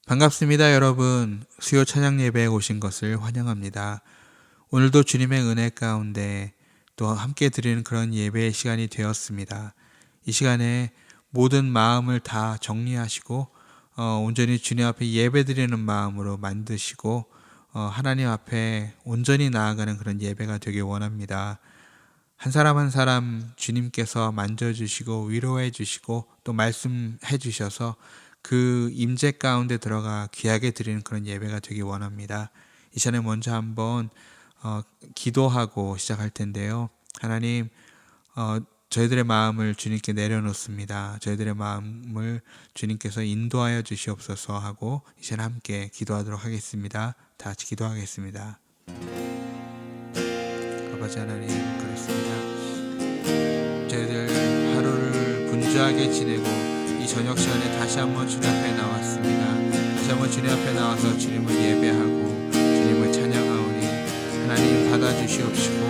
반갑습니다, 여러분. 수요 찬양 예배에 오신 것을 환영합니다. 오늘도 주님의 은혜 가운데 또 함께 드리는 그런 예배의 시간이 되었습니다. 이 시간에 모든 마음을 다 정리하시고 온전히 주님 앞에 예배 드리는 마음으로 만드시고 하나님 앞에 온전히 나아가는 그런 예배가 되길 원합니다. 한 사람 한 사람 주님께서 만져주시고 위로해 주시고 또 말씀해 주셔서 그 임재 가운데 들어가 귀하게 드리는 그런 예배가 되길 원합니다. 이 시간에 먼저 한번 기도하고 시작할 텐데요. 하나님, 저희들의 마음을 주님께 내려놓습니다. 저희들의 마음을 주님께서 인도하여 주시옵소서 하고 이 시간 함께 기도하도록 하겠습니다. 다 같이 기도하겠습니다. 아버지 하나님, 그렇습니다. 저희들 하루를 분주하게 지내고 이 저녁 시간에 다시 한번 주님 앞에 나왔습니다. 다시 한번 주님 앞에 나와서 주님을 예배하고 주님을 찬양하오니 하나님 받아주시옵시고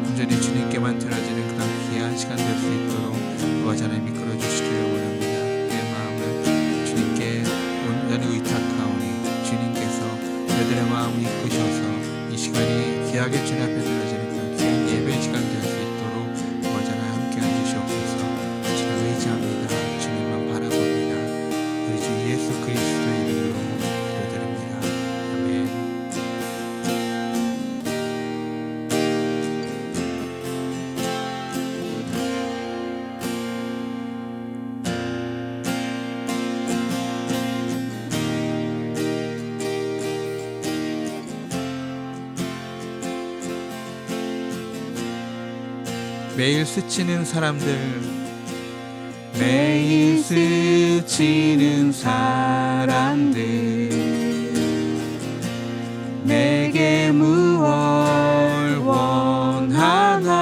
온전히 주님께만 드려지는 그런 귀한 시간 될 수 있도록 아버지 하나님 이끌어 주시기를 원합니다. 내 마음을 주님께 온전히 의탁하오니 주님께서 저희들의 마음을 이끄셔서 이 시간이 귀하게 주님 앞에 드려지는 그런 귀한 예배 시간 될 수 있도록 아버지 하나님 함께 해주시옵소서. 주님 의지합니다. 주님만 바라봅니다. 우리 주 예수 그리스도의 이름으로 기도드립니다. 아멘. 매일 스치는 사람들, 매일 스치는 사람들, 내게 무얼 원하나,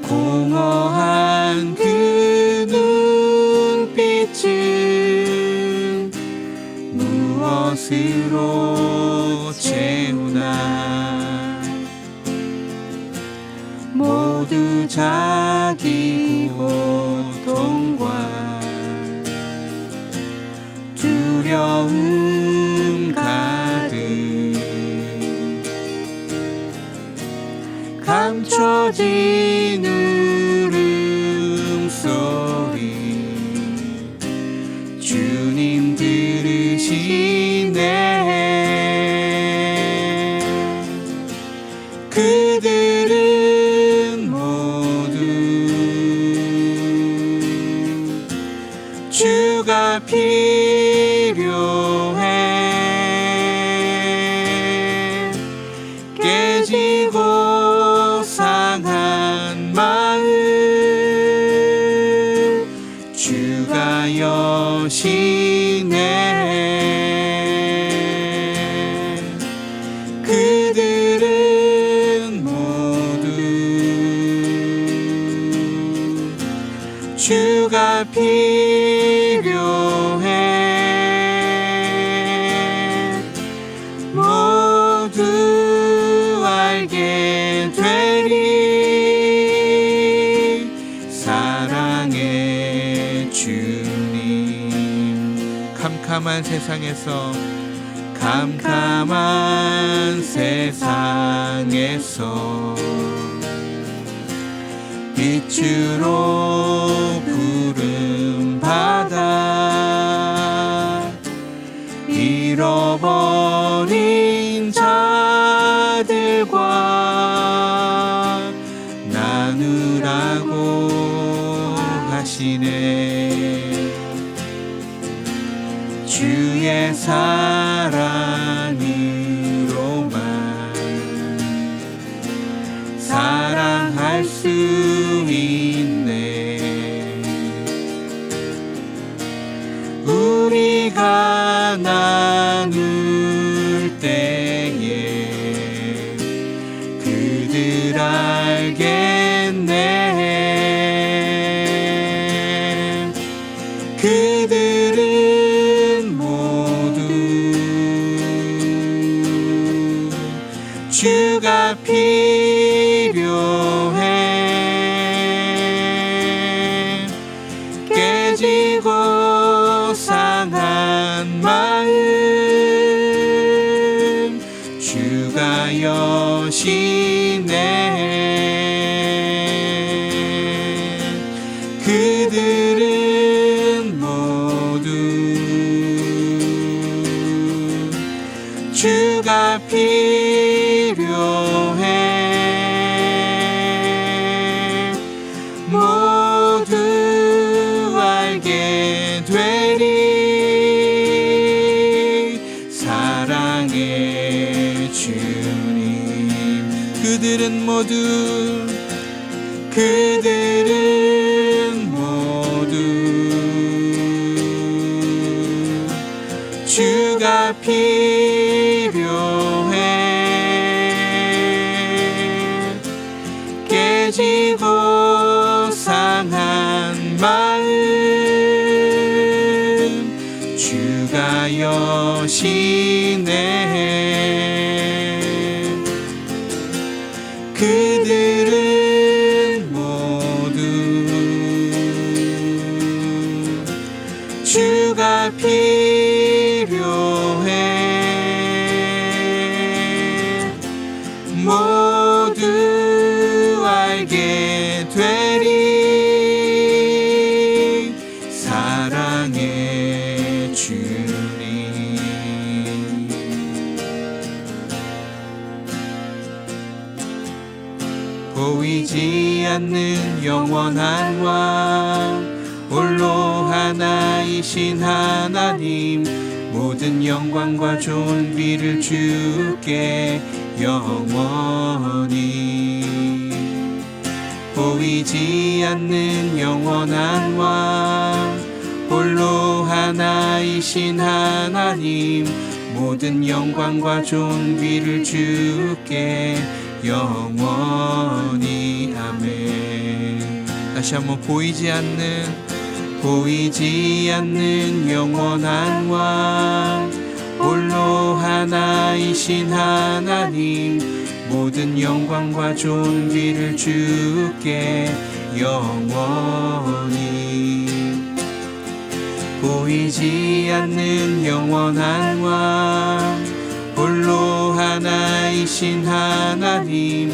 공허한 그 눈빛은 무엇으로 채우나, 모두 자기 고통과 두려움 가득 감춰진 울음소리 주님 들으시네. 그들은 모두 주가 필요해. 깨지고 상한 마음 주가 여시네. 그들은 모두 주가 필요해. 모두 알게 되리 사랑의 주님. 캄캄한 세상에서 빛으로 부름받아 잃어버린 자들과 나누라고 하시네. 주의 사랑으로만 사랑할 수 있네. 우리가 나눌 때에 그들 알겠네. 그들은 모두 주가 필요해. 그들은 모두 주가 필요해. 모두 알게 되리 사랑의 주님. 그들은 모두 주가 필요해. 깨지고 상한 마음 주가 여시네. 그들은 모두 주가 필요해. 모두 알게 되리 사랑의 주님. 보이지 않는 영원한 왕, 홀로 하나이신 하나님, 모든 영광과 존귀를 주께 영원히. 보이지 않는 영원한 왕, 홀로 하나이신 하나님, 모든 영광과 존귀를 주께 영원히. 아멘. 다시 한번 보이지 않는 영원한 왕, 홀로 하나이신 하나님, 모든 영광과 존귀를 주께 영원히. 보이지 않는 영원한 왕, 홀로 하나이신 하나님,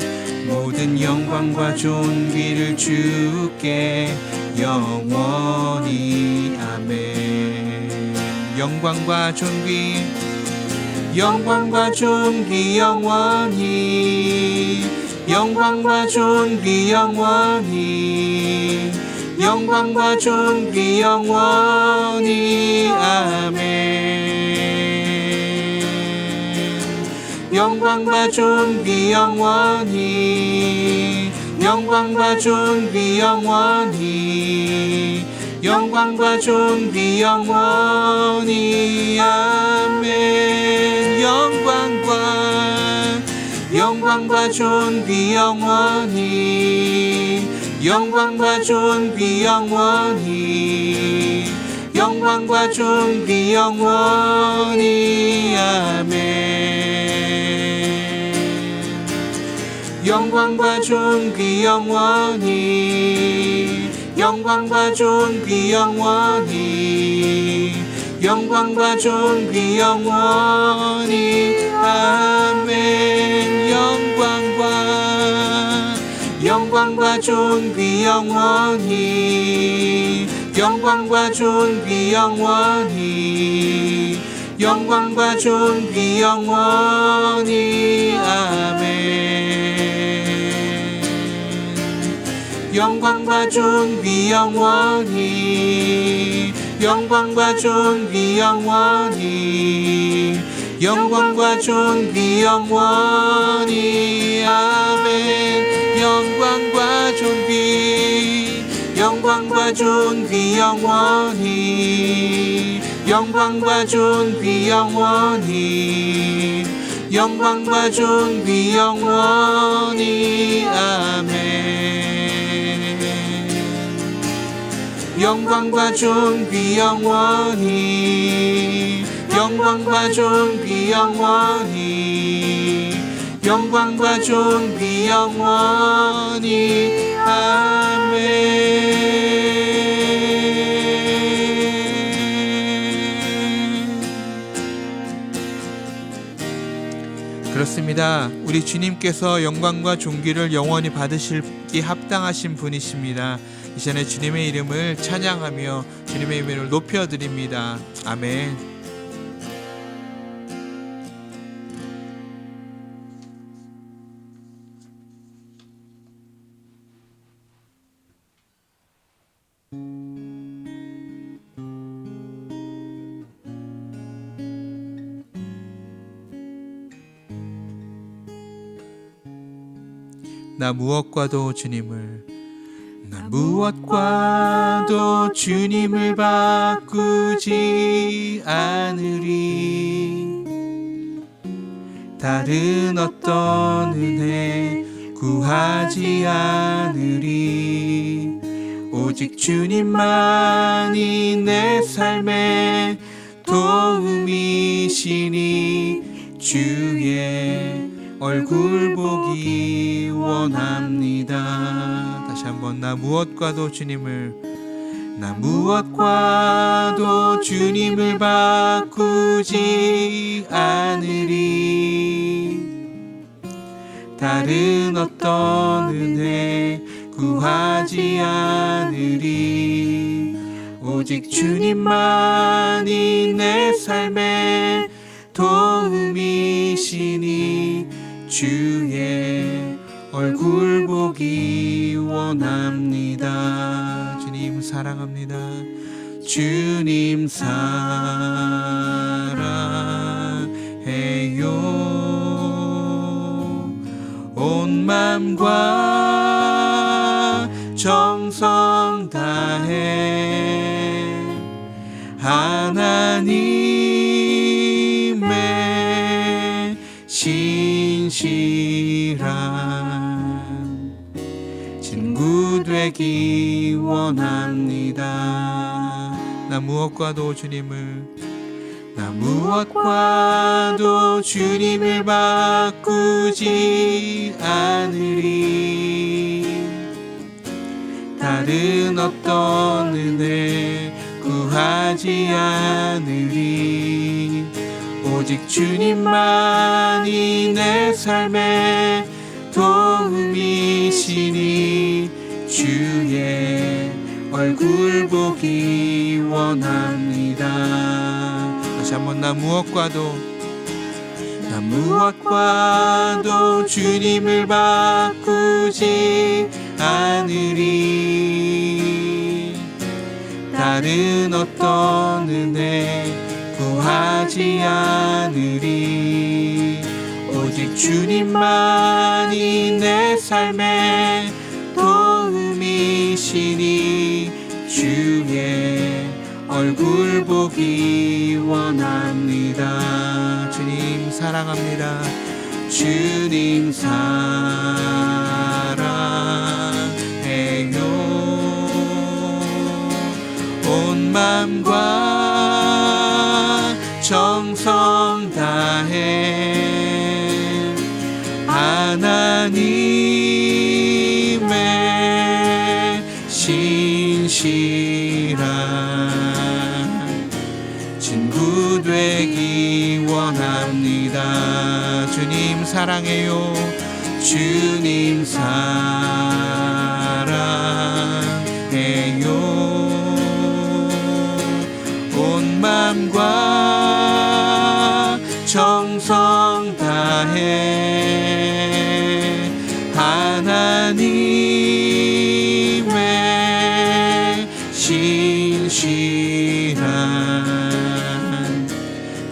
모든 영광과 존귀를 주께 영원히. 아멘. 영광과 존귀 영원히, 영광과 존귀 영원히, 영광과 존귀 영원히. 아멘. 영광과 존귀 영원히, 영광과 존귀 영원히, 영광과 존귀 영원히. 아멘. 영광과 존귀 영원히, 영광과 존귀 영원히, 영광과 존귀 영원히. 아멘. 영광과 존귀 영원히, 영광과 존귀 영원히, 영광과 존귀 영원히. 아멘. 영광과 존귀 영원히, 영광과 존귀 영원히, 영광과 존귀 영원히. 아멘. 영광과 존귀 영원히, 영광과 존귀 영원히, 영광과 존귀 영원히. 아멘. 영광과 존귀 영원히, 영광과 존귀 영원히, 영광과 존귀 영원히. 아멘. 영광과 존귀 영원히, 영광과 존귀 영원히, 영광과 존귀 영원히. 아멘. 그렇습니다. 맞습니다. 우리 주님께서 영광과 존귀를 영원히 받으시기 합당하신 분이십니다. 이 시간에 주님의 이름을 찬양하며 주님의 이름을 높여드립니다. 아멘. 나 무엇과도 주님을 바꾸지 않으리. 다른 어떤 은혜 구하지 않으리. 오직 주님만이 내 삶의 도움이시니 주의 얼굴 보기 원합니다. 다시 한번 나 무엇과도 주님을 바꾸지 않으리. 다른 어떤 은혜 구하지 않으리. 오직 주님만이 내 삶의 도움이시니 주의 얼굴 보기 원합니다. 주님 사랑합니다. 주님 사랑해요. 온 맘과 정성 다해 하나님의 신실한 친구 되기 원합니다. 나 무엇과도 주님을 바꾸지 않으리. 다른 어떤 은혜 구하지 않으리. 오직 주님만이 내 삶의 도움이시니 주의 얼굴 보기 원합니다. 다시 한번 나 무엇과도 주님을 바꾸지 않으리. 다른 어떤 은혜 구하지 않으리. 오직 주님만이 내 삶의 도움이시니 주의 얼굴 보기 원합니다. 주님 사랑합니다. 주님 사랑해요. 온 맘과 정성 다해 하나님의 신실한 친구 되기 원합니다. 주님 사랑해요. 주님 사랑해요. 온 맘과 정성 다해 하나님의 신실한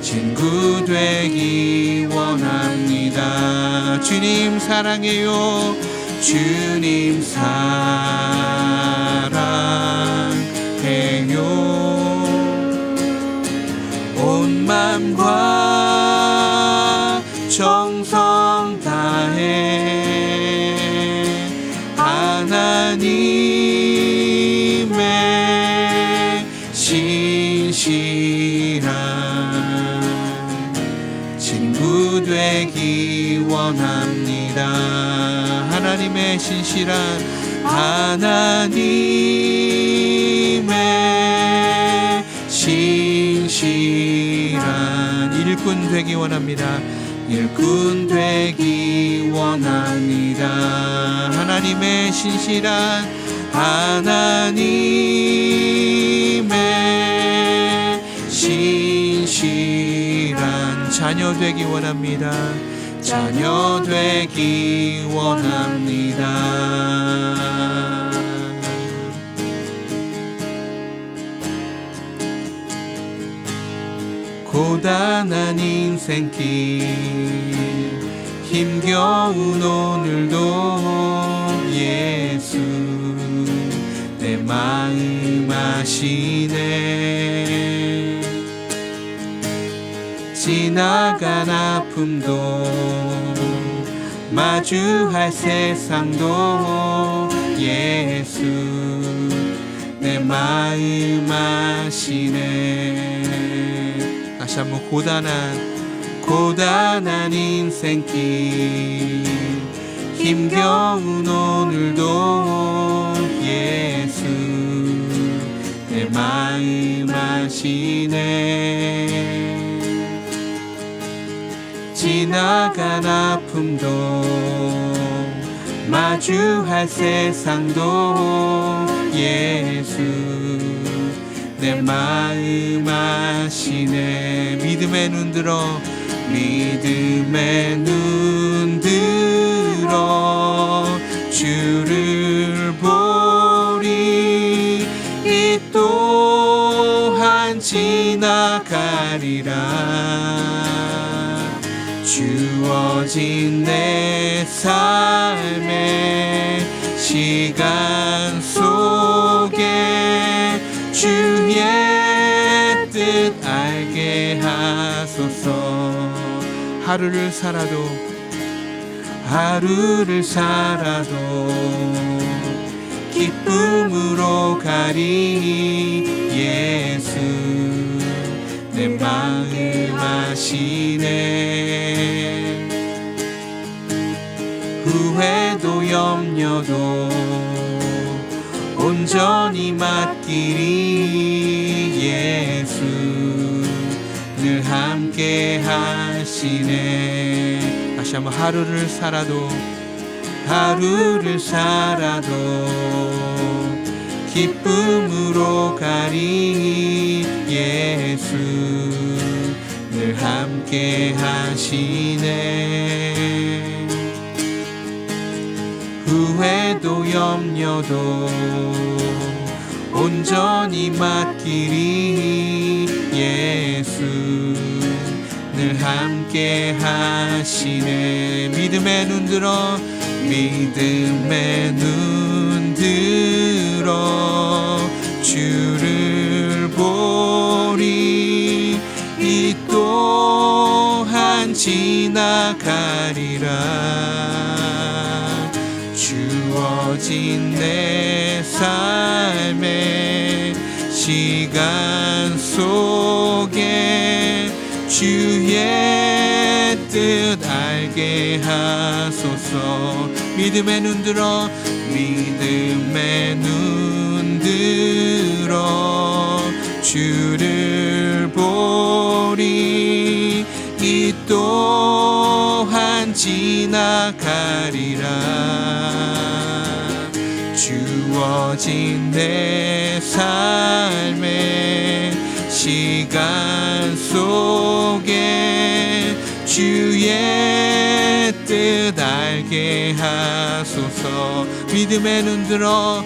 친구 되기 원합니다. 주님 사랑해요. 주님 사랑해요. 온 맘과 정성 다해 하나님의 신실한 친구 되기 원합니다. 하나님의 신실한 일꾼 되기 원합니다. 일꾼 되기 원합니다. 하나님의 신실한 자녀 되기 원합니다. 자녀 되기 원합니다. 고단한 인생길 힘겨운 오늘도 예수 내 마음 아시네. 지나간 아픔도 마주할 세상도 예수 내 마음 아시네. 다시 한번 고단한 인생길 힘겨운 오늘도 예수 내 마음 아시네. 지나간 아픔도 마주할 세상도 예수 내 마음 아시네. 믿음의 눈 들어 주를 보리. 이 또한 지나가리라. 주어진 내 삶의 시간 속에 주의 뜻 알게 하소서. 하루를 살아도 기쁨으로 가리. 예수 내 마음 아시네. 후회도 염려도 온전히 맡기리. 예수 늘 함께 하시네. 다시 한번 하루를 살아도 기쁨으로 가리. 예수 늘 함께 하시네. 후회도 염려도 온전히 맡기리. 예수 늘 함께 하시네. 믿음의 눈 들어 주를 보리. 이 또한 지나가리라. 주어진 내 삶의 시간 속에 주의 뜻 알게 하소서. 믿음의 눈 들어 주를 보리. 이 또한 지나가리라. 주어진 내 삶의 시간 속에 주의 뜻 알게 하소서. 믿음의 눈 들어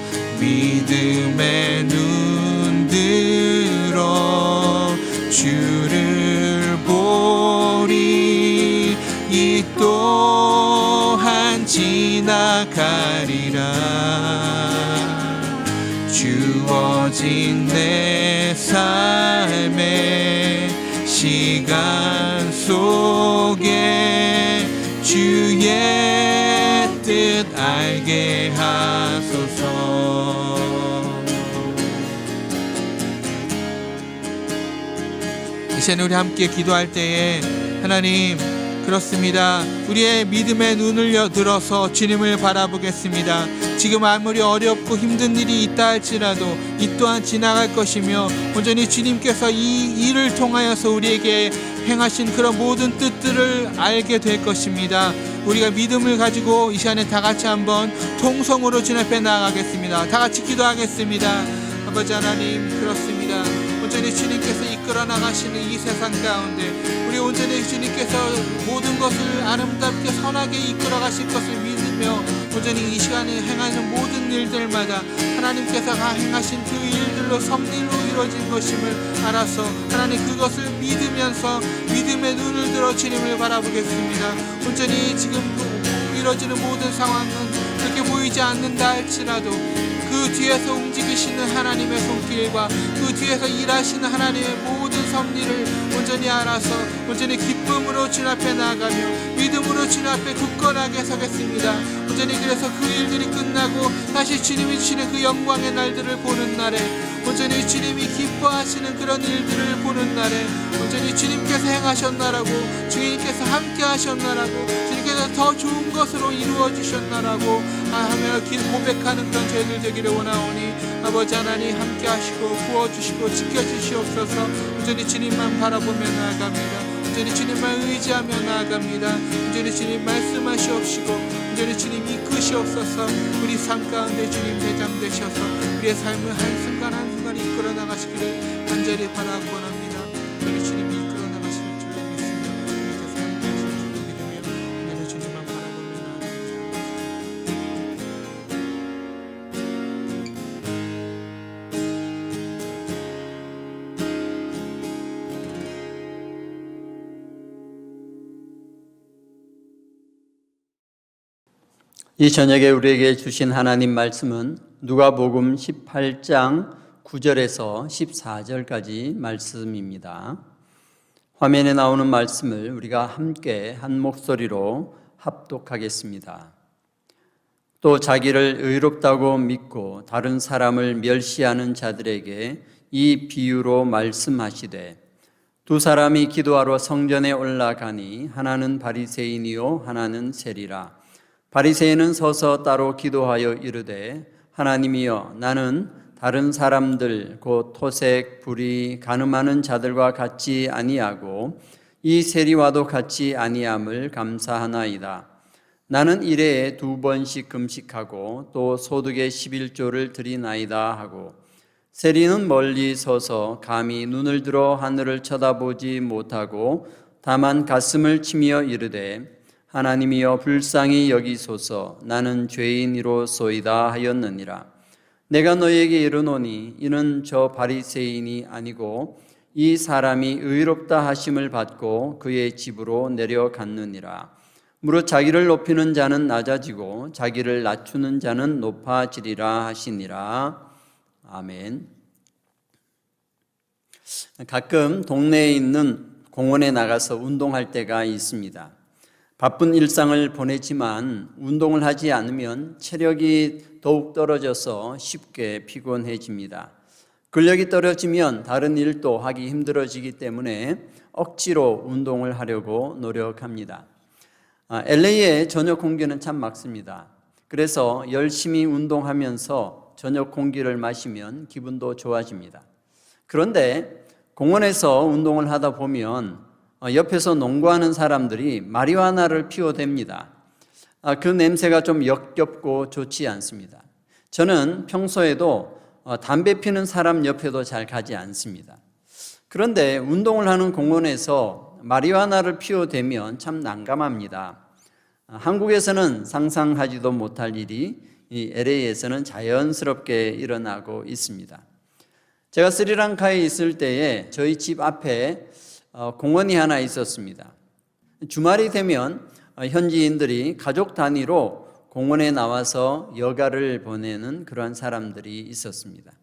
주를 보리. 이 또한 지나가리라. 주어진 내 삶의 시간 속에 주의 뜻 알게 하소서. 이제 우리 함께 기도할 때에 하나님, 그렇습니다. 우리의 믿음의 눈을 들어서 주님을 바라보겠습니다. 지금 아무리 어렵고 힘든 일이 있다 할지라도 이 또한 지나갈 것이며 온전히 주님께서 이 일을 통하여서 우리에게 행하신 그런 모든 뜻들을 알게 될 것입니다. 우리가 믿음을 가지고 이 시간에 다 같이 한번 통성으로 주님 앞에 나아가겠습니다. 다 같이 기도하겠습니다. 아버지 하나님, 그렇습니다. 온전히 주님께서 이끌어 나가시는 이 세상 가운데 우리 온전히 주님께서 모든 것을 아름답게 선하게 이끌어 가실 것을 믿으며 온전히 이 시간에 행하는 모든 일들마다 하나님께서 행하신 그 일들로 섭리로 이루어진 것임을 알아서 하나님 그것을 믿으면서 믿음의 눈을 들어 주님을 바라보겠습니다. 온전히 지금 이루어지는 모든 상황은 그렇게 보이지 않는다 할지라도 그 뒤에서 움직이시는 하나님의 손길과 그 뒤에서 일하시는 하나님의 모든 섭리를 온전히 알아서 온전히 기쁨으로 주님 앞에 나아가며 믿음으로 주님 앞에 굳건하게 서겠습니다. 온전히 그래서 그 일들이 끝나고 다시 주님이 주시는 그 영광의 날들을 보는 날에 온전히 주님이 기뻐하시는 그런 일들을 보는 날에 온전히 주님께서 행하셨나라고 주님께서 함께 하셨나라고 주님께서 더 좋은 것으로 이루어 주셨나라고 하며 고백하는 그런 저희들 되기를 원하오니 아버지 하나님 함께 하시고 구워주시고 지켜주시옵소서. 온전히 주님만 바라보며 나아갑니다. 온전히 주님만 의지하며 나아갑니다. 온전히 주님 말씀하시옵시고 온전히 주님 이끄시옵소서. 우리 삶 가운데 주님 대장되셔서 우리의 삶을 한순간 한순간 이끌어 나가시기를 간절히 바라고 원합니다. 온전히 주님이 이끌어 나가실 줄 믿습니다. 주님께서 함께 하실 줄 믿으며 온전히 주님만 바라보며 나아갑니다. 이 저녁에 우리에게 주신 하나님 말씀은 누가복음 18장 9절에서 14절까지 말씀입니다. 화면에 나오는 말씀을 우리가 함께 한 목소리로 합독하겠습니다. 또 자기를 의롭다고 믿고 다른 사람을 멸시하는 자들에게 이 비유로 말씀하시되 두 사람이 기도하러 성전에 올라가니 하나는 바리새인이요 하나는 세리라. 바리새인은 서서 따로 기도하여 이르되 하나님이여 나는 다른 사람들 곧 토색, 불의, 간음하는 자들과 같이 아니하고 이 세리와도 같이 아니함을 감사하나이다. 나는 일해에 2번씩 금식하고 또 소득의 11조를 드리나이다 하고 세리는 멀리 서서 감히 눈을 들어 하늘을 쳐다보지 못하고 다만 가슴을 치며 이르되 하나님이여 불쌍히 여기소서 나는 죄인이로소이다 하였느니라. 내가 너희에게 이르노니 이는 저 바리새인이 아니고 이 사람이 의롭다 하심을 받고 그의 집으로 내려갔느니라. 무릇 자기를 높이는 자는 낮아지고 자기를 낮추는 자는 높아지리라 하시니라. 아멘. 가끔 동네에 있는 공원에 나가서 운동할 때가 있습니다. 바쁜 일상을 보내지만 운동을 하지 않으면 체력이 더욱 떨어져서 쉽게 피곤해집니다. 근력이 떨어지면 다른 일도 하기 힘들어지기 때문에 억지로 운동을 하려고 노력합니다. LA의 저녁 공기는 참 맑습니다. 그래서 열심히 운동하면서 저녁 공기를 마시면 기분도 좋아집니다. 그런데 공원에서 운동을 하다 보면 옆에서 농구하는 사람들이 마리화나를 피워댑니다. 그 냄새가 좀 역겹고 좋지 않습니다. 저는 평소에도 담배 피는 사람 옆에도 잘 가지 않습니다. 그런데 운동을 하는 공원에서 마리화나를 피워대면 참 난감합니다. 한국에서는 상상하지도 못할 일이 이 LA에서는 자연스럽게 일어나고 있습니다. 제가 스리랑카에 있을 때에 저희 집 앞에 공원이 하나 있었습니다. 주말이 되면 현지인들이 가족 단위로 공원에 나와서 여가를 보내는 그러한 사람들이 있었습니다.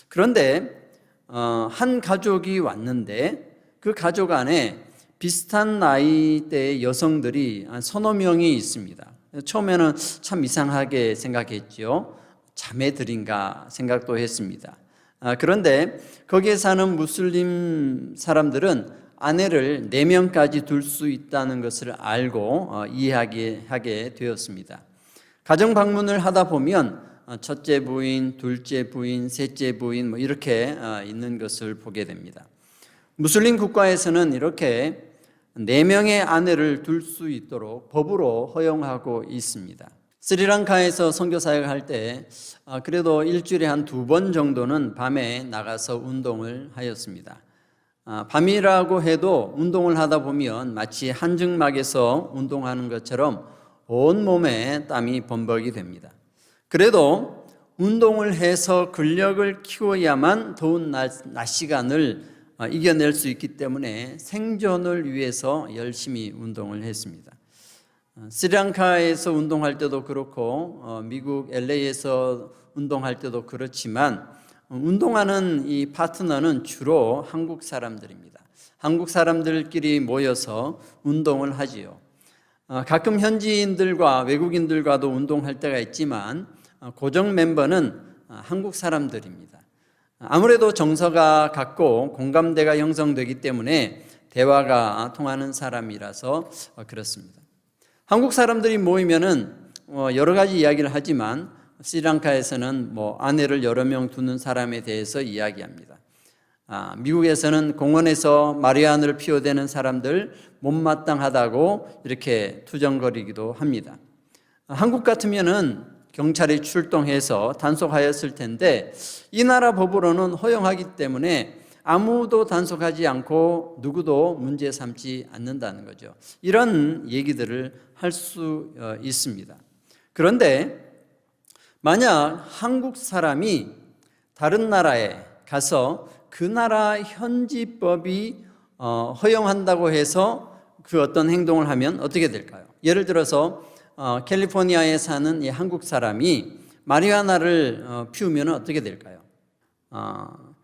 그런데 한 가족이 왔는데 그 가족 안에 비슷한 나이대의 여성들이 서너 명이 있습니다. 처음에는 참 이상하게 생각했죠. 자매들인가 생각도 했습니다. 그런데 거기에 사는 무슬림 사람들은 아내를 4명까지 둘 수 있다는 것을 알고 이해하게 되었습니다. 가정 방문을 하다 보면 첫째 부인, 둘째 부인, 셋째 부인 이렇게 있는 것을 보게 됩니다. 무슬림 국가에서는 이렇게 4명의 아내를 둘 수 있도록 법으로 허용하고 있습니다. 스리랑카에서 선교 사역할 때 그래도 일주일에 한 2번 정도는 밤에 나가서 운동을 하였습니다. 밤이라고 해도 운동을 하다 보면 마치 한증막에서 운동하는 것처럼 온몸에 땀이 범벅이 됩니다. 그래도 운동을 해서 근력을 키워야만 더운 낮 시간을 이겨낼 수 있기 때문에 생존을 위해서 열심히 운동을 했습니다. 스리랑카에서 운동할 때도 그렇고 미국 LA에서 운동할 때도 그렇지만 운동하는 이 파트너는 주로 한국 사람들입니다. 한국 사람들끼리 모여서 운동을 하지요. 가끔 현지인들과 외국인들과도 운동할 때가 있지만 고정 멤버는 한국 사람들입니다. 아무래도 정서가 같고 공감대가 형성되기 때문에 대화가 통하는 사람이라서 그렇습니다. 한국 사람들이 모이면은 여러 가지 이야기를 하지만 스리랑카에서는 아내를 여러 명 두는 사람에 대해서 이야기합니다. 미국에서는 공원에서 마리화나를 피워대는 사람들 못마땅하다고 이렇게 투정거리기도 합니다. 한국 같으면은 경찰이 출동해서 단속하였을 텐데 이 나라 법으로는 허용하기 때문에 아무도 단속하지 않고 누구도 문제 삼지 않는다는 거죠. 이런 얘기들을 할 수 있습니다. 그런데 만약 한국 사람이 다른 나라에 가서 그 나라 현지법이 허용한다고 해서 그 어떤 행동을 하면 어떻게 될까요? 예를 들어서 캘리포니아에 사는 이 한국 사람이 마리화나를 피우면 어떻게 될까요?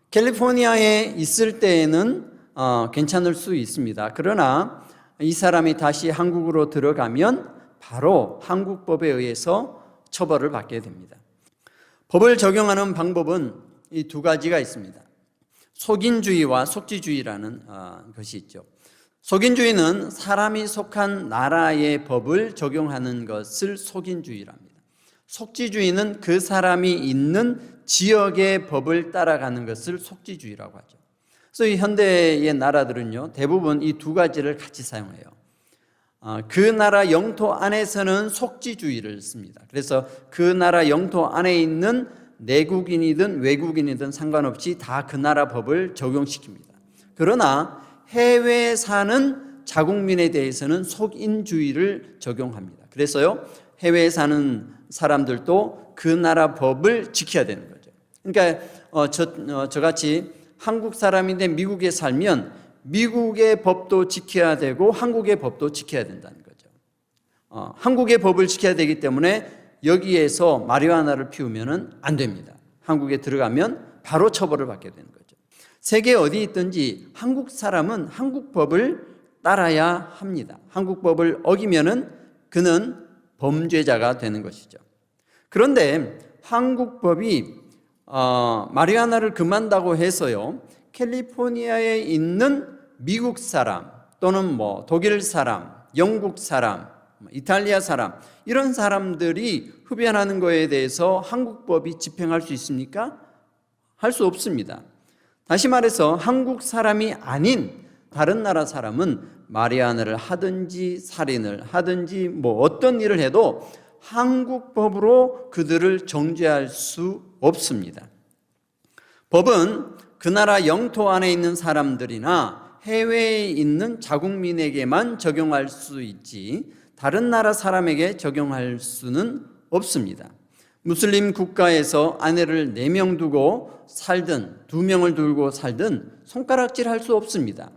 캘리포니아에 있을 때에는 괜찮을 수 있습니다. 그러나 이 사람이 다시 한국으로 들어가면 바로 한국법에 의해서 처벌을 받게 됩니다. 법을 적용하는 방법은 이 2가지가 있습니다. 속인주의와 속지주의라는 것이 있죠. 속인주의는 사람이 속한 나라의 법을 적용하는 것을 속인주의라 합니다. 속지주의는 그 사람이 있는 지역의 법을 따라가는 것을 속지주의라고 하죠. 그래서 이 현대의 나라들은요, 대부분 이 2가지를 같이 사용해요. 그 나라 영토 안에서는 속지주의를 씁니다. 그래서 그 나라 영토 안에 있는 내국인이든 외국인이든 상관없이 다 그 나라 법을 적용시킵니다. 그러나 해외에 사는 자국민에 대해서는 속인주의를 적용합니다. 그래서요, 해외에 사는 사람들도 그 나라 법을 지켜야 되는 거죠. 그러니까 저같이 한국 사람인데 미국에 살면 미국의 법도 지켜야 되고 한국의 법도 지켜야 된다는 거죠. 한국의 법을 지켜야 되기 때문에 여기에서 마리화나를 피우면 안 됩니다. 한국에 들어가면 바로 처벌을 받게 되는 거죠. 세계 어디 있든지 한국 사람은 한국 법을 따라야 합니다. 한국 법을 어기면은 그는 범죄자가 되는 것이죠. 그런데 한국 법이 마리화나를 금한다고 해서요, 캘리포니아에 있는 미국 사람 또는 독일 사람, 영국 사람, 이탈리아 사람 이런 사람들이 흡연하는 거에 대해서 한국 법이 집행할 수 있습니까? 할 수 없습니다. 다시 말해서 한국 사람이 아닌 다른 나라 사람은 마리화나를 하든지 살인을 하든지 어떤 일을 해도 한국 법으로 그들을 정죄할 수 없습니다. 법은 그 나라 영토 안에 있는 사람들이나 해외에 있는 자국민에게만 적용할 수 있지 다른 나라 사람에게 적용할 수는 없습니다. 무슬림 국가에서 아내를 4명 두고 살든 2명을 두고 살든 손가락질 할 수 없습니다.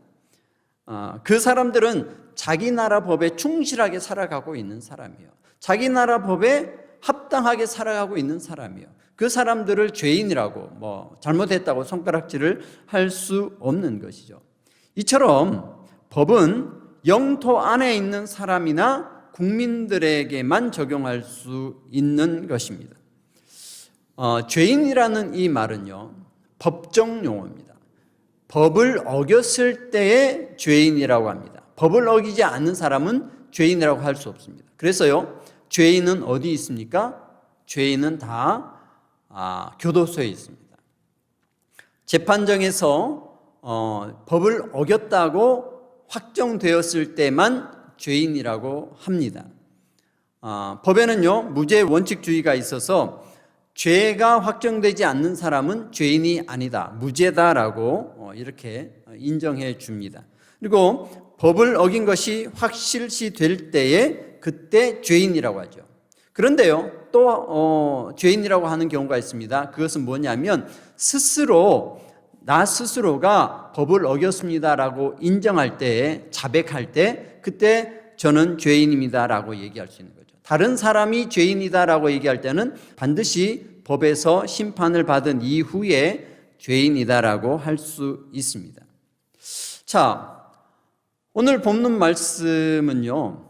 그 사람들은 자기 나라 법에 충실하게 살아가고 있는 사람이에요. 자기 나라 법에 합당하게 살아가고 있는 사람이에요. 그 사람들을 죄인이라고 잘못했다고 손가락질을 할 수 없는 것이죠. 이처럼 법은 영토 안에 있는 사람이나 국민들에게만 적용할 수 있는 것입니다. 죄인이라는 이 말은요, 법정 용어입니다. 법을 어겼을 때의 죄인이라고 합니다. 법을 어기지 않는 사람은 죄인이라고 할 수 없습니다. 그래서요, 죄인은 어디 있습니까? 죄인은 다 교도소에 있습니다. 재판정에서 법을 어겼다고 확정되었을 때만 죄인이라고 합니다. 법에는요, 무죄 원칙주의가 있어서 죄가 확정되지 않는 사람은 죄인이 아니다, 무죄다라고 이렇게 인정해 줍니다. 그리고 법을 어긴 것이 확실시 될 때에 그때 죄인이라고 하죠. 그런데요, 또 죄인이라고 하는 경우가 있습니다. 그것은 뭐냐면 나 스스로가 법을 어겼습니다라고 인정할 때에, 자백할 때, 그때 저는 죄인입니다라고 얘기할 수 있는 거죠. 다른 사람이 죄인이다라고 얘기할 때는 반드시 법에서 심판을 받은 이후에 죄인이다라고 할 수 있습니다. 자, 오늘 본문 말씀은요,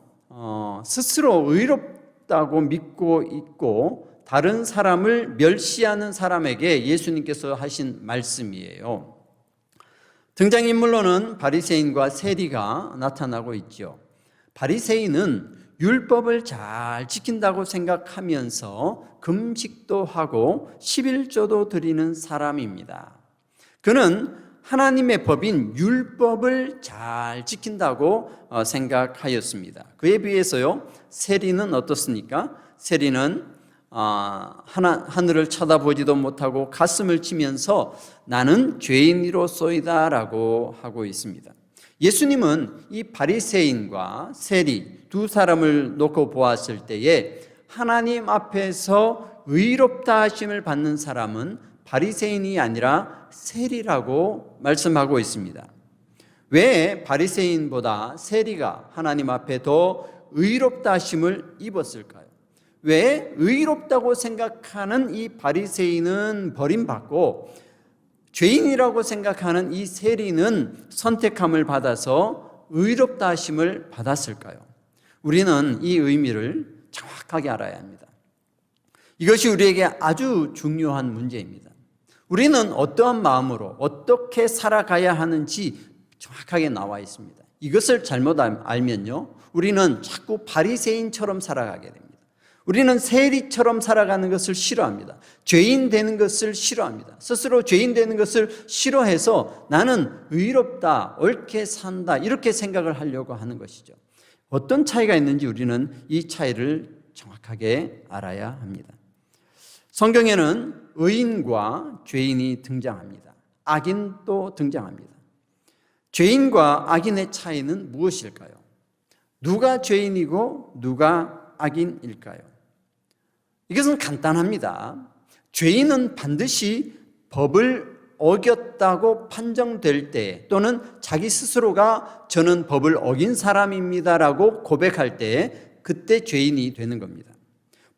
스스로 의롭다고 믿고 있고 다른 사람을 멸시하는 사람에게 예수님께서 하신 말씀이에요. 등장인물로는 바리새인과 세리가 나타나고 있죠. 바리새인은 율법을 잘 지킨다고 생각하면서 금식도 하고 11조도 드리는 사람입니다. 그는 하나님의 법인 율법을 잘 지킨다고 생각하였습니다. 그에 비해서요, 세리는 어떻습니까? 세리는 하늘을 쳐다보지도 못하고 가슴을 치면서 나는 죄인이로소이다라고 하고 있습니다. 예수님은 이 바리새인과 세리 두 사람을 놓고 보았을 때에 하나님 앞에서 의롭다 하심을 받는 사람은 바리새인이 아니라 세리라고 말씀하고 있습니다. 왜 바리새인보다 세리가 하나님 앞에 더 의롭다 하심을 입었을까요? 왜 의롭다고 생각하는 이 바리새인은 버림받고 죄인이라고 생각하는 이 세리는 선택함을 받아서 의롭다 하심을 받았을까요? 우리는 이 의미를 정확하게 알아야 합니다. 이것이 우리에게 아주 중요한 문제입니다. 우리는 어떠한 마음으로 어떻게 살아가야 하는지 정확하게 나와 있습니다. 이것을 잘못 알면요, 우리는 자꾸 바리새인처럼 살아가게 됩니다. 우리는 세리처럼 살아가는 것을 싫어합니다. 죄인 되는 것을 싫어합니다. 스스로 죄인 되는 것을 싫어해서 나는 의롭다, 옳게 산다, 이렇게 생각을 하려고 하는 것이죠. 어떤 차이가 있는지 우리는 이 차이를 정확하게 알아야 합니다. 성경에는 의인과 죄인이 등장합니다. 악인도 등장합니다. 죄인과 악인의 차이는 무엇일까요? 누가 죄인이고 누가 악인일까요? 이것은 간단합니다. 죄인은 반드시 법을 어겼다고 판정될 때, 또는 자기 스스로가 저는 법을 어긴 사람입니다라고 고백할 때, 그때 죄인이 되는 겁니다.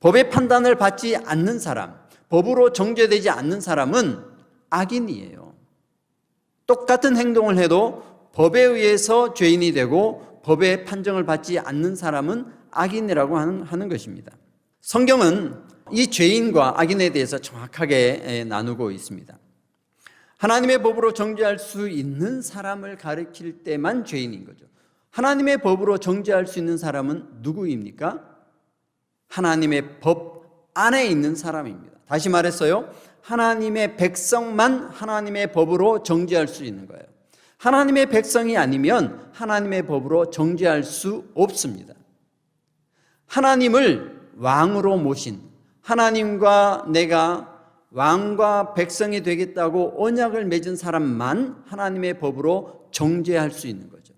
법의 판단을 받지 않는 사람, 법으로 정죄되지 않는 사람은 악인이에요. 똑같은 행동을 해도 법에 의해서 죄인이 되고 법의 판정을 받지 않는 사람은 악인이라고 하는 것입니다. 성경은 이 죄인과 악인에 대해서 정확하게 나누고 있습니다. 하나님의 법으로 정죄할 수 있는 사람을 가리킬 때만 죄인인 거죠. 하나님의 법으로 정죄할 수 있는 사람은 누구입니까? 하나님의 법 안에 있는 사람입니다. 다시 말해서요, 하나님의 백성만 하나님의 법으로 정죄할 수 있는 거예요. 하나님의 백성이 아니면 하나님의 법으로 정죄할 수 없습니다. 하나님을 왕으로 모신, 하나님과 내가 왕과 백성이 되겠다고 언약을 맺은 사람만 하나님의 법으로 정죄할 수 있는 거죠.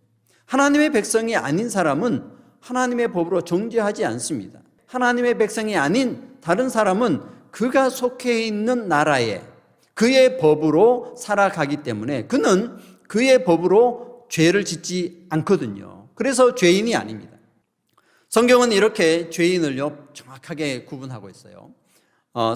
하나님의 백성이 아닌 사람은 하나님의 법으로 정죄하지 않습니다. 하나님의 백성이 아닌 다른 사람은 그가 속해 있는 나라에 그의 법으로 살아가기 때문에 그는 그의 법으로 죄를 짓지 않거든요. 그래서 죄인이 아닙니다. 성경은 이렇게 죄인을요 정확하게 구분하고 있어요.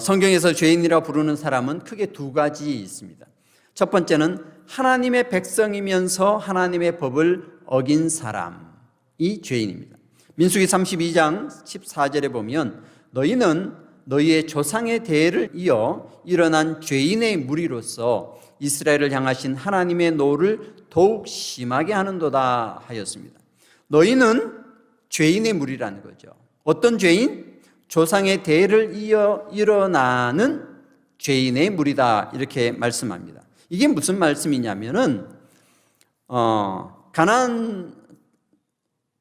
성경에서 죄인이라 부르는 사람은 크게 두 가지 있습니다. 첫 번째는 하나님의 백성이면서 하나님의 법을 어긴 사람이 죄인입니다. 민수기 32장 14절에 보면 너희는 너희의 조상의 대를 이어 일어난 죄인의 무리로서 이스라엘을 향하신 하나님의 노를 더욱 심하게 하는도다 하였습니다. 너희는 죄인의 무리라는 거죠. 어떤 죄인? 조상의 대를 이어 일어나는 죄인의 무리다 이렇게 말씀합니다. 이게 무슨 말씀이냐면은 가나안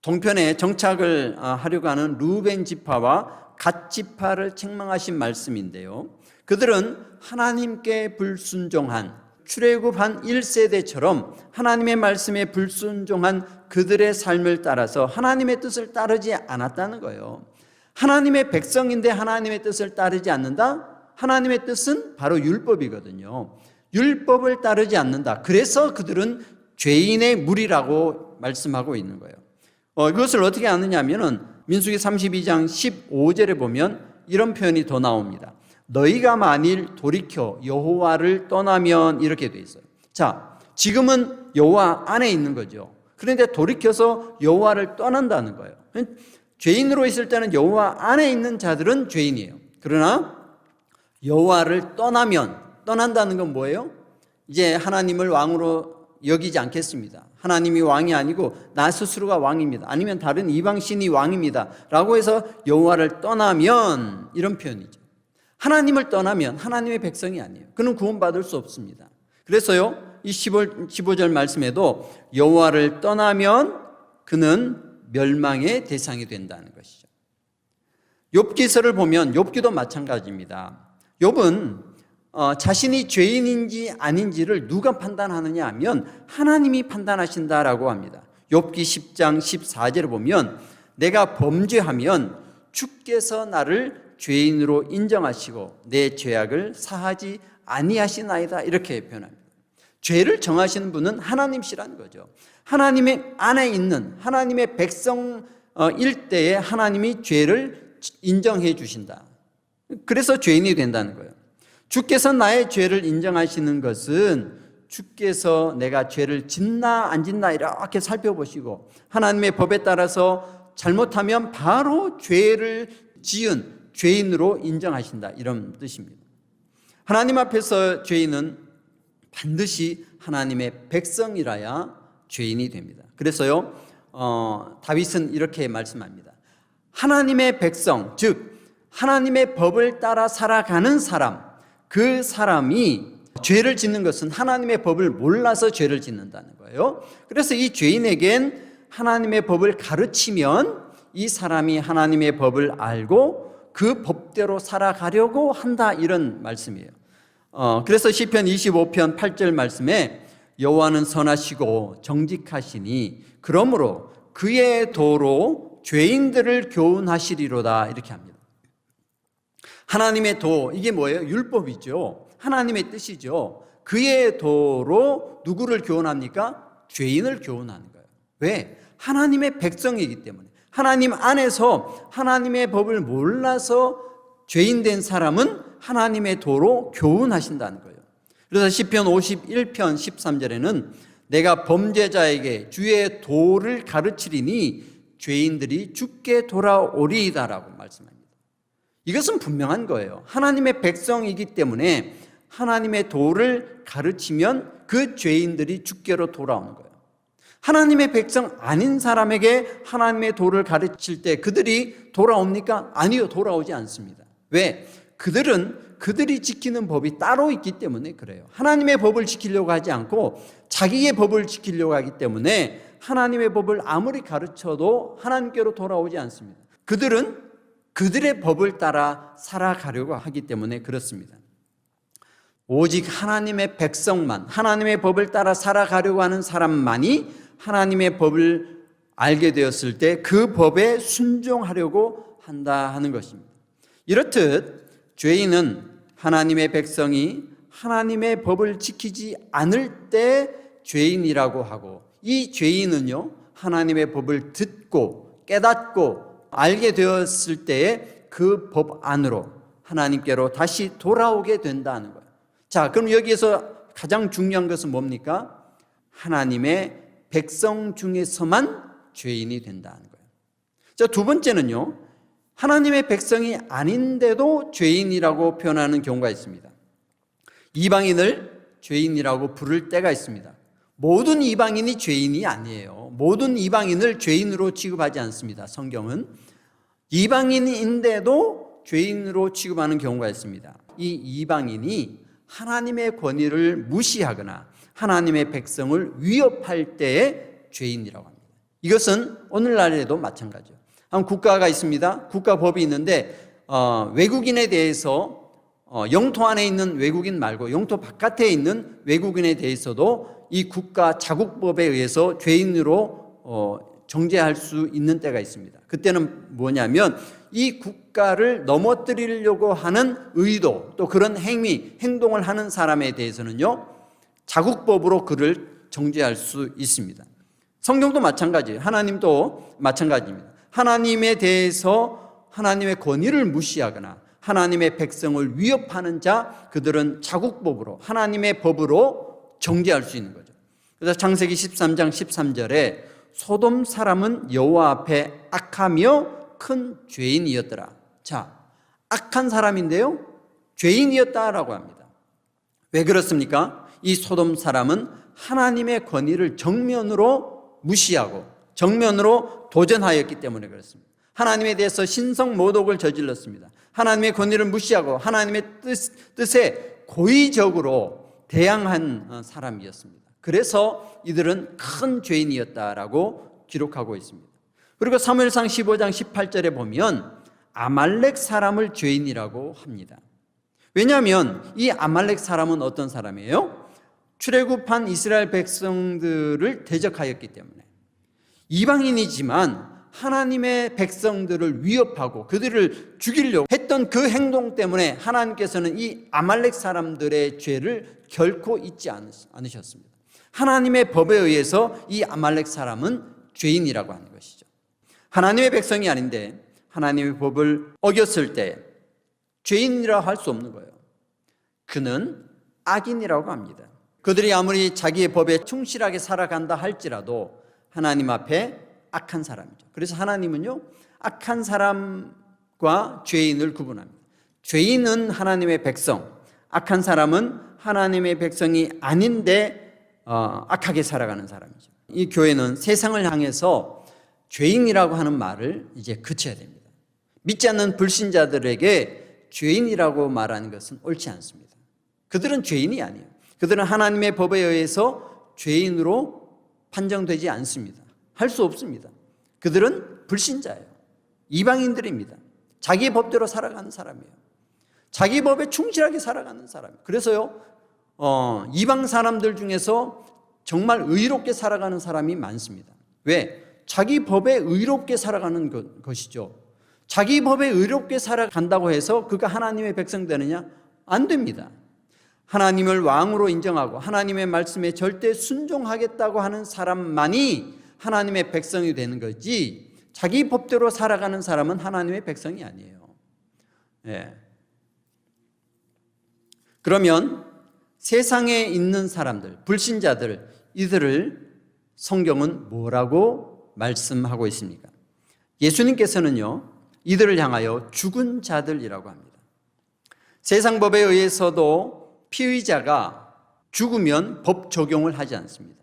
동편에 정착을 하려고 하는 루벤 지파와 갓 지파를 책망하신 말씀인데요. 그들은 하나님께 불순종한 출애굽한 1세대처럼 하나님의 말씀에 불순종한 그들의 삶을 따라서 하나님의 뜻을 따르지 않았다는 거예요. 하나님의 백성인데 하나님의 뜻을 따르지 않는다? 하나님의 뜻은 바로 율법이거든요. 율법을 따르지 않는다. 그래서 그들은 죄인의 무리라고 말씀하고 있는 거예요. 이것을 어떻게 아느냐 하면은 민수기 32장 15절에 보면 이런 표현이 더 나옵니다. 너희가 만일 돌이켜 여호와를 떠나면, 이렇게 돼 있어요. 자, 지금은 여호와 안에 있는 거죠. 그런데 돌이켜서 여호와를 떠난다는 거예요. 죄인으로 있을 때는 여호와 안에 있는 자들은 죄인이에요. 그러나 여호와를 떠난다는 건 뭐예요? 이제 하나님을 왕으로 여기지 않겠습니다. 하나님이 왕이 아니고 나 스스로가 왕입니다. 아니면 다른 이방신이 왕입니다. 라고 해서 여호와를 떠나면, 이런 표현이죠. 하나님을 떠나면 하나님의 백성이 아니에요. 그는 구원받을 수 없습니다. 그래서요, 이 15절 말씀에도 여호와를 떠나면 그는 멸망의 대상이 된다는 것이죠. 욥기서를 보면 욥기도 마찬가지입니다. 욥은 자신이 죄인인지 아닌지를 누가 판단하느냐 하면 하나님이 판단하신다라고 합니다. 욥기 10장 14절을 보면 내가 범죄하면 주께서 나를 죄인으로 인정하시고 내 죄악을 사하지 아니하시나이다, 이렇게 표현합니다. 죄를 정하시는 분은 하나님이시라는 거죠. 하나님의 안에 있는 하나님의 백성일 때에 하나님이 죄를 인정해 주신다. 그래서 죄인이 된다는 거예요. 주께서 나의 죄를 인정하시는 것은 주께서 내가 죄를 짓나 안 짓나 이렇게 살펴보시고 하나님의 법에 따라서 잘못하면 바로 죄를 지은 죄인으로 인정하신다, 이런 뜻입니다. 하나님 앞에서 죄인은 반드시 하나님의 백성이라야 죄인이 됩니다. 그래서요, 다윗은 이렇게 말씀합니다. 하나님의 백성, 즉 하나님의 법을 따라 살아가는 사람, 그 사람이 죄를 짓는 것은 하나님의 법을 몰라서 죄를 짓는다는 거예요. 그래서 이 죄인에겐 하나님의 법을 가르치면 이 사람이 하나님의 법을 알고 그 법대로 살아가려고 한다, 이런 말씀이에요. 그래서 시편 25편 8절 말씀에 여호와는 선하시고 정직하시니 그러므로 그의 도로 죄인들을 교훈하시리로다, 이렇게 합니다. 하나님의 도, 이게 뭐예요? 율법이죠. 하나님의 뜻이죠. 그의 도로 누구를 교훈합니까? 죄인을 교훈하는 거예요. 왜? 하나님의 백성이기 때문에. 하나님 안에서 하나님의 법을 몰라서 죄인 된 사람은 하나님의 도로 교훈하신다는 거예요. 그래서 시편 51편 13절에는 내가 범죄자에게 주의 도를 가르치리니 죄인들이 주께 돌아오리이다라고 말씀합니다. 이것은 분명한 거예요. 하나님의 백성이기 때문에 하나님의 도를 가르치면 그 죄인들이 주께로 돌아오는 거예요. 하나님의 백성 아닌 사람에게 하나님의 도를 가르칠 때 그들이 돌아옵니까? 아니요, 돌아오지 않습니다. 왜? 그들이 지키는 법이 따로 있기 때문에 그래요. 하나님의 법을 지키려고 하지 않고 자기의 법을 지키려고 하기 때문에 하나님의 법을 아무리 가르쳐도 하나님께로 돌아오지 않습니다. 그들은 그들의 법을 따라 살아가려고 하기 때문에 그렇습니다. 오직 하나님의 백성만, 하나님의 법을 따라 살아가려고 하는 사람만이 하나님의 법을 알게 되었을 때 그 법에 순종하려고 한다 하는 것입니다. 이렇듯 죄인은 하나님의 백성이 하나님의 법을 지키지 않을 때 죄인이라고 하고, 이 죄인은요 하나님의 법을 듣고 깨닫고 알게 되었을 때에 그 법 안으로 하나님께로 다시 돌아오게 된다는 거예요. 자, 그럼 여기에서 가장 중요한 것은 뭡니까? 하나님의 백성 중에서만 죄인이 된다는 거예요. 자, 두 번째는요, 하나님의 백성이 아닌데도 죄인이라고 표현하는 경우가 있습니다. 이방인을 죄인이라고 부를 때가 있습니다. 모든 이방인이 죄인이 아니에요. 모든 이방인을 죄인으로 취급하지 않습니다. 성경은 이방인인데도 죄인으로 취급하는 경우가 있습니다. 이 이방인이 하나님의 권위를 무시하거나 하나님의 백성을 위협할 때에 죄인이라고 합니다. 이것은 오늘날에도 마찬가지예요. 한 국가가 있습니다. 국가법이 있는데 외국인에 대해서 영토 안에 있는 외국인 말고 영토 바깥에 있는 외국인에 대해서도 이 국가 자국법에 의해서 죄인으로 정죄할 수 있는 때가 있습니다. 그때는 뭐냐면 이 국가를 넘어뜨리려고 하는 의도, 또 그런 행동을 하는 사람에 대해서는요, 자국법으로 그를 정죄할 수 있습니다. 성경도 마찬가지예요. 하나님도 마찬가지입니다. 하나님에 대해서 하나님의 권위를 무시하거나 하나님의 백성을 위협하는 자, 그들은 자국법으로, 하나님의 법으로 정죄할 수 있는 거죠. 그래서 창세기 13장 13절에 소돔 사람은 여호와 앞에 악하며 큰 죄인이었더라. 자, 악한 사람인데요, 죄인이었다라고 합니다. 왜 그렇습니까? 이 소돔 사람은 하나님의 권위를 정면으로 무시하고 정면으로 도전하였기 때문에 그렇습니다. 하나님에 대해서 신성 모독을 저질렀습니다. 하나님의 권위를 무시하고 하나님의 뜻에 고의적으로 대항한 사람이었습니다. 그래서 이들은 큰 죄인이었다라고 기록하고 있습니다. 그리고 사무엘상 15장 18절에 보면 아말렉 사람을 죄인이라고 합니다. 왜냐하면 이 아말렉 사람은 어떤 사람이에요? 출애굽한 이스라엘 백성들을 대적하였기 때문에, 이방인이지만 하나님의 백성들을 위협하고 그들을 죽이려고 했던 그 행동 때문에 하나님께서는 이 아말렉 사람들의 죄를 결코 잊지 않으셨습니다. 하나님의 법에 의해서 이 아말렉 사람은 죄인이라고 하는 것이죠. 하나님의 백성이 아닌데 하나님의 법을 어겼을 때 죄인이라고 할 수 없는 거예요. 그는 악인이라고 합니다. 그들이 아무리 자기의 법에 충실하게 살아간다 할지라도 하나님 앞에 악한 사람이죠. 그래서 하나님은요, 악한 사람과 죄인을 구분합니다. 죄인은 하나님의 백성, 악한 사람은 하나님의 백성이 아닌데 악하게 살아가는 사람이죠. 이 교회는 세상을 향해서 죄인이라고 하는 말을 이제 그쳐야 됩니다. 믿지 않는 불신자들에게 죄인이라고 말하는 것은 옳지 않습니다. 그들은 죄인이 아니에요. 그들은 하나님의 법에 의해서 죄인으로 판정되지 않습니다. 할 수 없습니다. 그들은 불신자예요. 이방인들입니다. 자기 법대로 살아가는 사람이에요. 자기 법에 충실하게 살아가는 사람이에요. 그래서요, 이방 사람들 중에서 정말 의롭게 살아가는 사람이 많습니다. 왜? 자기 법에 의롭게 살아가는 것이죠. 자기 법에 의롭게 살아간다고 해서 그가 하나님의 백성 되느냐? 안 됩니다. 하나님을 왕으로 인정하고 하나님의 말씀에 절대 순종하겠다고 하는 사람만이 하나님의 백성이 되는 거지, 자기 법대로 살아가는 사람은 하나님의 백성이 아니에요. 예. 그러면 세상에 있는 사람들, 불신자들, 이들을 성경은 뭐라고 말씀하고 있습니까? 예수님께서는요, 이들을 향하여 죽은 자들이라고 합니다. 세상 법에 의해서도 피의자가 죽으면 법 적용을 하지 않습니다.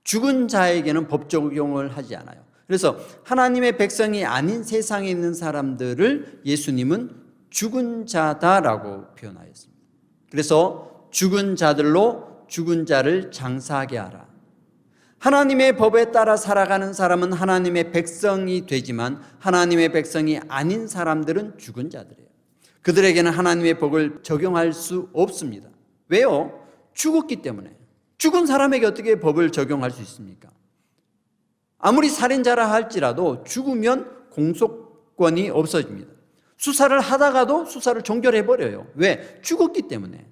죽은 자에게는 법 적용을 하지 않아요. 그래서 하나님의 백성이 아닌 세상에 있는 사람들을 예수님은 죽은 자다라고 표현하였습니다. 그래서 죽은 자들로 죽은 자를 장사하게 하라. 하나님의 법에 따라 살아가는 사람은 하나님의 백성이 되지만 하나님의 백성이 아닌 사람들은 죽은 자들이에요. 그들에게는 하나님의 법을 적용할 수 없습니다. 왜요? 죽었기 때문에. 죽은 사람에게 어떻게 법을 적용할 수 있습니까? 아무리 살인자라 할지라도 죽으면 공소권이 없어집니다. 수사를 하다가도 수사를 종결해버려요. 왜? 죽었기 때문에.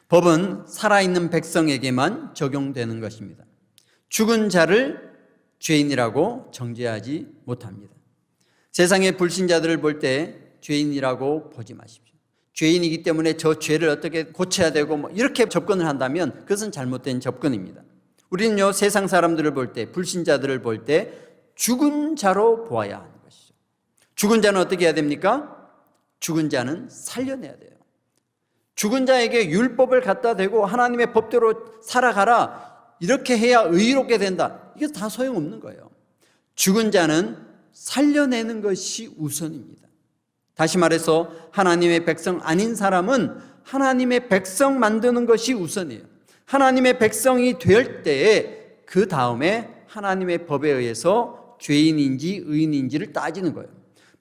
법은 살아있는 백성에게만 적용되는 것입니다. 죽은 자를 죄인이라고 정죄하지 못합니다. 세상의 불신자들을 볼 때 죄인이라고 보지 마십시오. 죄인이기 때문에 저 죄를 어떻게 고쳐야 되고 이렇게 접근을 한다면 그것은 잘못된 접근입니다. 우리는요, 세상 사람들을 볼 때, 불신자들을 볼 때 죽은 자로 보아야 하는 것이죠. 죽은 자는 어떻게 해야 됩니까? 죽은 자는 살려내야 돼요. 죽은 자에게 율법을 갖다 대고 하나님의 법대로 살아가라, 이렇게 해야 의롭게 된다, 이게 다 소용없는 거예요. 죽은 자는 살려내는 것이 우선입니다. 다시 말해서 하나님의 백성 아닌 사람은 하나님의 백성 만드는 것이 우선이에요. 하나님의 백성이 될 때에 그 다음에 하나님의 법에 의해서 죄인인지 의인인지를 따지는 거예요.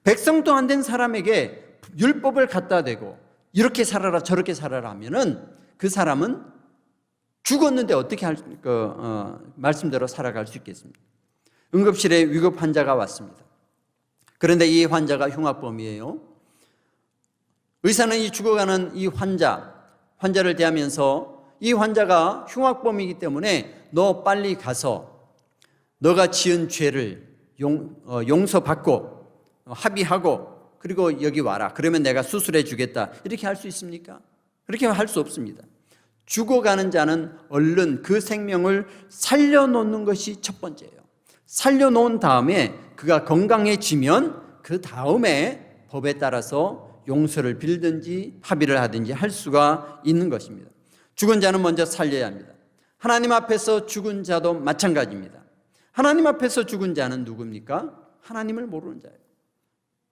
백성도 안 된 사람에게 율법을 갖다 대고 이렇게 살아라 저렇게 살아라 하면은 그 사람은 죽었는데 어떻게 말씀대로 살아갈 수 있겠습니까? 응급실에 위급 환자가 왔습니다. 그런데 이 환자가 흉악범이에요. 의사는 이 죽어가는 이 환자를 대하면서 이 환자가 흉악범이기 때문에 너 빨리 가서 너가 지은 죄를 용서받고 합의하고 그리고 여기 와라. 그러면 내가 수술해 주겠다. 이렇게 할 수 있습니까? 그렇게 할 수 없습니다. 죽어가는 자는 얼른 그 생명을 살려놓는 것이 첫 번째예요. 살려놓은 다음에 그가 건강해지면 그 다음에 법에 따라서 용서를 빌든지 합의를 하든지 할 수가 있는 것입니다. 죽은 자는 먼저 살려야 합니다. 하나님 앞에서 죽은 자도 마찬가지입니다. 하나님 앞에서 죽은 자는 누굽니까? 하나님을 모르는 자예요.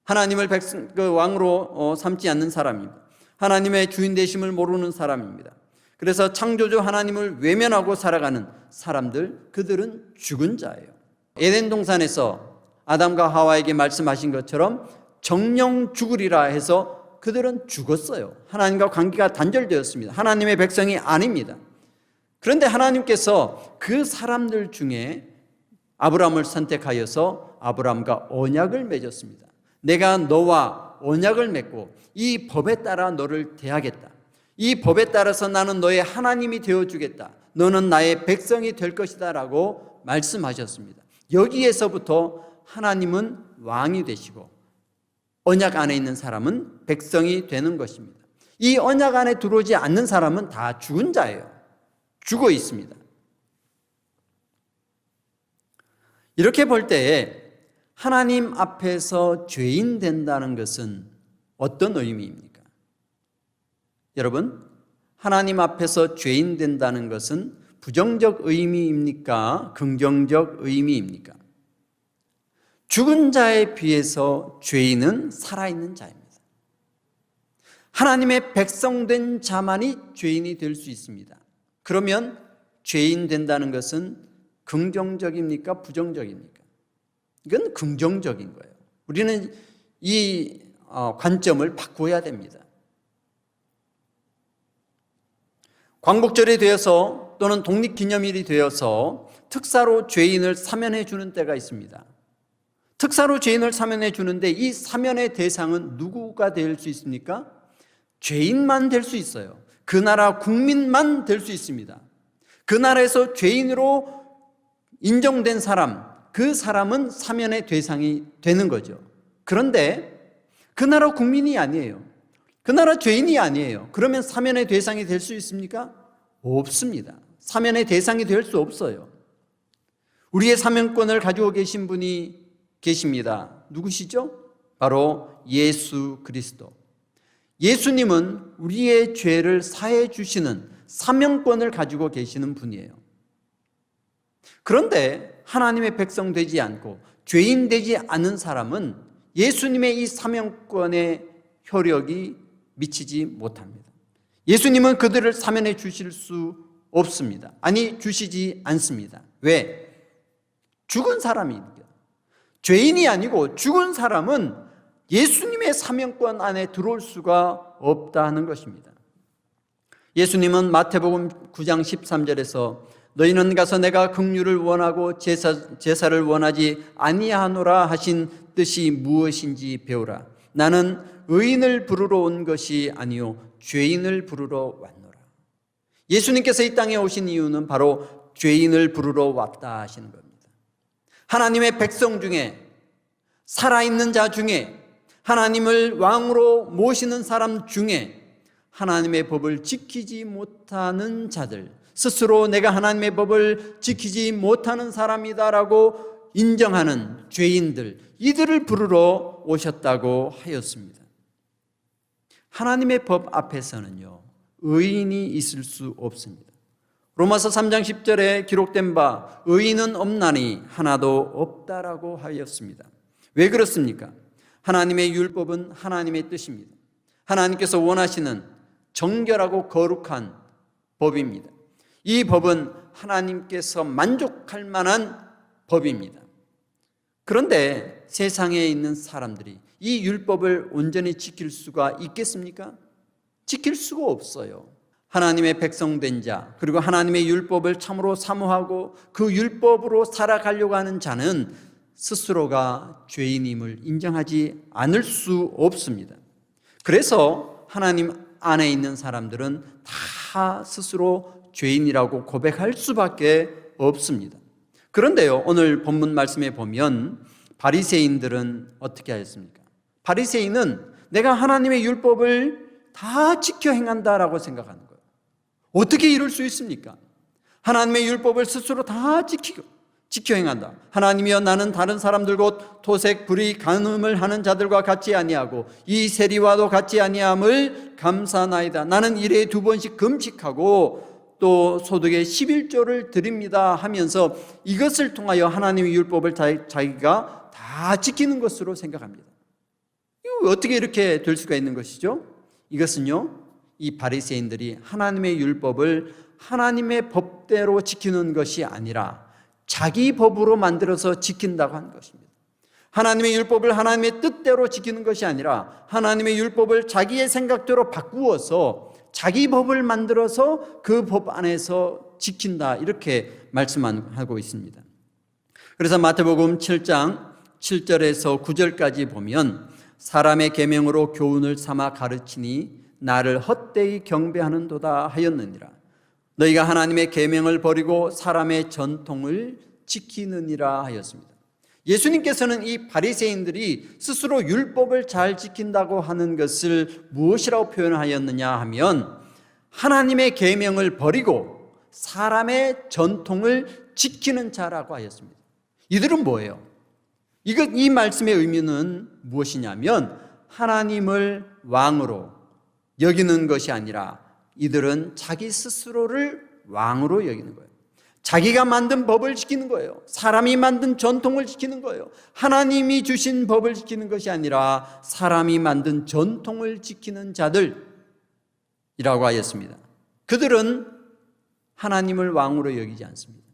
하나님을 왕으로 삼지 않는 사람입니다. 하나님의 주인 되심을 모르는 사람입니다. 그래서 창조주 하나님을 외면하고 살아가는 사람들, 그들은 죽은 자예요. 에덴 동산에서 아담과 하와에게 말씀하신 것처럼 정령 죽으리라 해서 그들은 죽었어요. 하나님과 관계가 단절되었습니다. 하나님의 백성이 아닙니다. 그런데 하나님께서 그 사람들 중에 아브라함을 선택하여서 아브라함과 언약을 맺었습니다. 내가 너와 언약을 맺고 이 법에 따라 너를 대하겠다. 이 법에 따라서 나는 너의 하나님이 되어주겠다. 너는 나의 백성이 될 것이다 라고 말씀하셨습니다. 여기에서부터 하나님은 왕이 되시고 언약 안에 있는 사람은 백성이 되는 것입니다. 이 언약 안에 들어오지 않는 사람은 다 죽은 자예요. 죽어 있습니다. 이렇게 볼 때에 하나님 앞에서 죄인 된다는 것은 어떤 의미입니까? 여러분, 하나님 앞에서 죄인 된다는 것은 부정적 의미입니까? 긍정적 의미입니까? 죽은 자에 비해서 죄인은 살아있는 자입니다. 하나님의 백성된 자만이 죄인이 될 수 있습니다. 그러면 죄인 된다는 것은 긍정적입니까? 부정적입니까? 이건 긍정적인 거예요. 우리는 이 관점을 바꿔야 됩니다. 광복절이 되어서 또는 독립기념일이 되어서 특사로 죄인을 사면해 주는 때가 있습니다. 특사로 죄인을 사면해 주는데 이 사면의 대상은 누구가 될 수 있습니까? 죄인만 될 수 있어요. 그 나라 국민만 될 수 있습니다. 그 나라에서 죄인으로 인정된 사람, 그 사람은 사면의 대상이 되는 거죠. 그런데 그 나라 국민이 아니에요. 그 나라 죄인이 아니에요. 그러면 사면의 대상이 될 수 있습니까? 없습니다. 사면의 대상이 될 수 없어요. 우리의 사면권을 가지고 계신 분이 계십니다. 누구시죠? 바로 예수 그리스도. 예수님은 우리의 죄를 사해 주시는 사면권을 가지고 계시는 분이에요. 그런데 하나님의 백성 되지 않고 죄인 되지 않은 사람은 예수님의 이 사면권의 효력이 미치지 못합니다. 예수님은 그들을 사면해 주실 수 없습니다. 아니, 주시지 않습니다. 왜? 죽은 사람이니까. 죄인이 아니고 죽은 사람은 예수님의 사면권 안에 들어올 수가 없다 하는 것입니다. 예수님은 마태복음 9장 13절에서 너희는 가서 내가 긍휼을 원하고 제사를 원하지 아니하노라 하신 뜻이 무엇인지 배우라. 나는 의인을 부르러 온 것이 아니요 죄인을 부르러 왔노라. 예수님께서 이 땅에 오신 이유는 바로 죄인을 부르러 왔다 하시는 겁니다. 하나님의 백성 중에, 살아있는 자 중에, 하나님을 왕으로 모시는 사람 중에 하나님의 법을 지키지 못하는 자들, 스스로 내가 하나님의 법을 지키지 못하는 사람이다라고 인정하는 죄인들, 이들을 부르러 오셨다고 하였습니다. 하나님의 법 앞에서는요, 의인이 있을 수 없습니다. 로마서 3장 10절에 기록된 바 의인은 없나니 하나도 없다라고 하였습니다. 왜 그렇습니까? 하나님의 율법은 하나님의 뜻입니다. 하나님께서 원하시는 정결하고 거룩한 법입니다. 이 법은 하나님께서 만족할 만한 법입니다. 그런데 세상에 있는 사람들이 이 율법을 온전히 지킬 수가 있겠습니까? 지킬 수가 없어요. 하나님의 백성된 자, 그리고 하나님의 율법을 참으로 사모하고 그 율법으로 살아가려고 하는 자는 스스로가 죄인임을 인정하지 않을 수 없습니다. 그래서 하나님 안에 있는 사람들은 다 스스로 죄인이라고 고백할 수밖에 없습니다. 그런데요, 오늘 본문 말씀에 보면 바리새인들은 어떻게 하였습니까? 바리새인은 내가 하나님의 율법을 다 지켜 행한다라고 생각하는 거예요. 어떻게 이룰 수 있습니까? 하나님의 율법을 스스로 다 지켜 행한다. 하나님이여, 나는 다른 사람들 곧 토색, 불의, 간음을 하는 자들과 같지 아니하고 이 세리와도 같지 아니함을 감사나이다. 나는 일에 2번씩 금식하고 또 소득의 11조를 드립니다 하면서 이것을 통하여 하나님의 율법을 자기가 다 지키는 것으로 생각합니다. 이거 어떻게 이렇게 될 수가 있는 것이죠? 이것은요, 이 바리새인들이 하나님의 율법을 하나님의 법대로 지키는 것이 아니라 자기 법으로 만들어서 지킨다고 하는 것입니다. 하나님의 율법을 하나님의 뜻대로 지키는 것이 아니라 하나님의 율법을 자기의 생각대로 바꾸어서 자기 법을 만들어서 그 법 안에서 지킨다, 이렇게 말씀하고 있습니다. 그래서 마태복음 7장 7절에서 9절까지 보면 사람의 계명으로 교훈을 삼아 가르치니 나를 헛되이 경배하는도다 하였느니라. 너희가 하나님의 계명을 버리고 사람의 전통을 지키느니라 하였습니다. 예수님께서는 이 바리새인들이 스스로 율법을 잘 지킨다고 하는 것을 무엇이라고 표현하였느냐 하면 하나님의 계명을 버리고 사람의 전통을 지키는 자라고 하였습니다. 이들은 뭐예요? 이 말씀의 의미는 무엇이냐면 하나님을 왕으로 여기는 것이 아니라 이들은 자기 스스로를 왕으로 여기는 거예요. 자기가 만든 법을 지키는 거예요. 사람이 만든 전통을 지키는 거예요. 하나님이 주신 법을 지키는 것이 아니라 사람이 만든 전통을 지키는 자들이라고 하였습니다. 그들은 하나님을 왕으로 여기지 않습니다.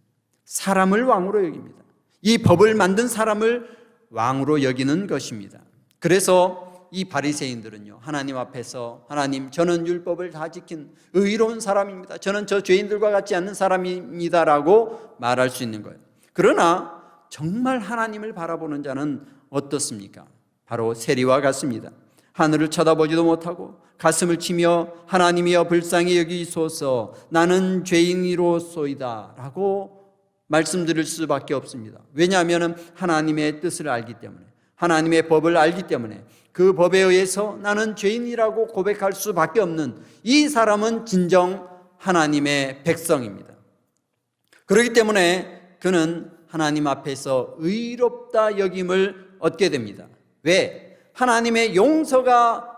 사람을 왕으로 여깁니다. 이 법을 만든 사람을 왕으로 여기는 것입니다. 그래서 이 바리새인들은요, 하나님 앞에서 하나님, 저는 율법을 다 지킨 의로운 사람입니다. 저는 저 죄인들과 같지 않는 사람입니다라고 말할 수 있는 거예요. 그러나 정말 하나님을 바라보는 자는 어떻습니까? 바로 세리와 같습니다. 하늘을 쳐다보지도 못하고 가슴을 치며 하나님이여 불쌍히 여기소서, 나는 죄인이로소이다 라고 말씀드릴 수밖에 없습니다. 왜냐하면 하나님의 뜻을 알기 때문에, 하나님의 법을 알기 때문에 그 법에 의해서 나는 죄인이라고 고백할 수밖에 없는 이 사람은 진정 하나님의 백성입니다. 그렇기 때문에 그는 하나님 앞에서 의롭다 여김을 얻게 됩니다. 왜? 하나님의 용서가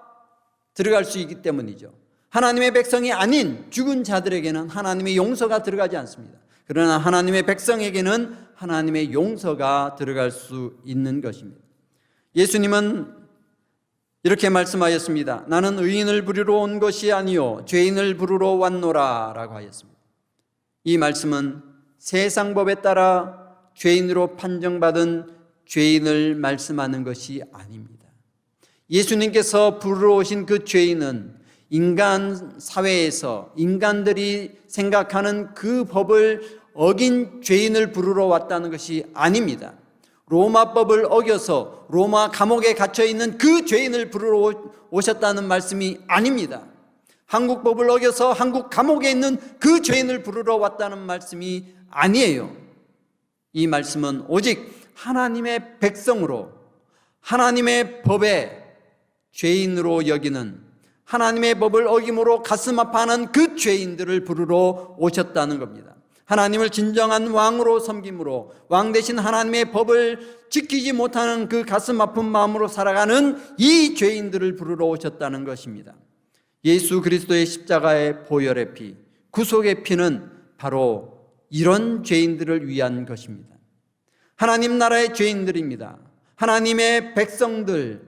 들어갈 수 있기 때문이죠. 하나님의 백성이 아닌 죽은 자들에게는 하나님의 용서가 들어가지 않습니다. 그러나 하나님의 백성에게는 하나님의 용서가 들어갈 수 있는 것입니다. 예수님은 이렇게 말씀하였습니다. 나는 의인을 부르러 온 것이 아니요 죄인을 부르러 왔노라 라고 하였습니다. 이 말씀은 세상 법에 따라 죄인으로 판정받은 죄인을 말씀하는 것이 아닙니다. 예수님께서 부르러 오신 그 죄인은 인간 사회에서 인간들이 생각하는 그 법을 어긴 죄인을 부르러 왔다는 것이 아닙니다. 로마법을 어겨서 로마 감옥에 갇혀 있는 그 죄인을 부르러 오셨다는 말씀이 아닙니다. 한국법을 어겨서 한국 감옥에 있는 그 죄인을 부르러 왔다는 말씀이 아니에요. 이 말씀은 오직 하나님의 백성으로 하나님의 법에 죄인으로 여기는, 하나님의 법을 어김으로 가슴 아파하는 그 죄인들을 부르러 오셨다는 겁니다. 하나님을 진정한 왕으로 섬김으로 왕 대신 하나님의 법을 지키지 못하는 그 가슴 아픈 마음으로 살아가는 이 죄인들을 부르러 오셨다는 것입니다. 예수 그리스도의 십자가의 보혈의 피, 구속의 피는 바로 이런 죄인들을 위한 것입니다. 하나님 나라의 죄인들입니다. 하나님의 백성들은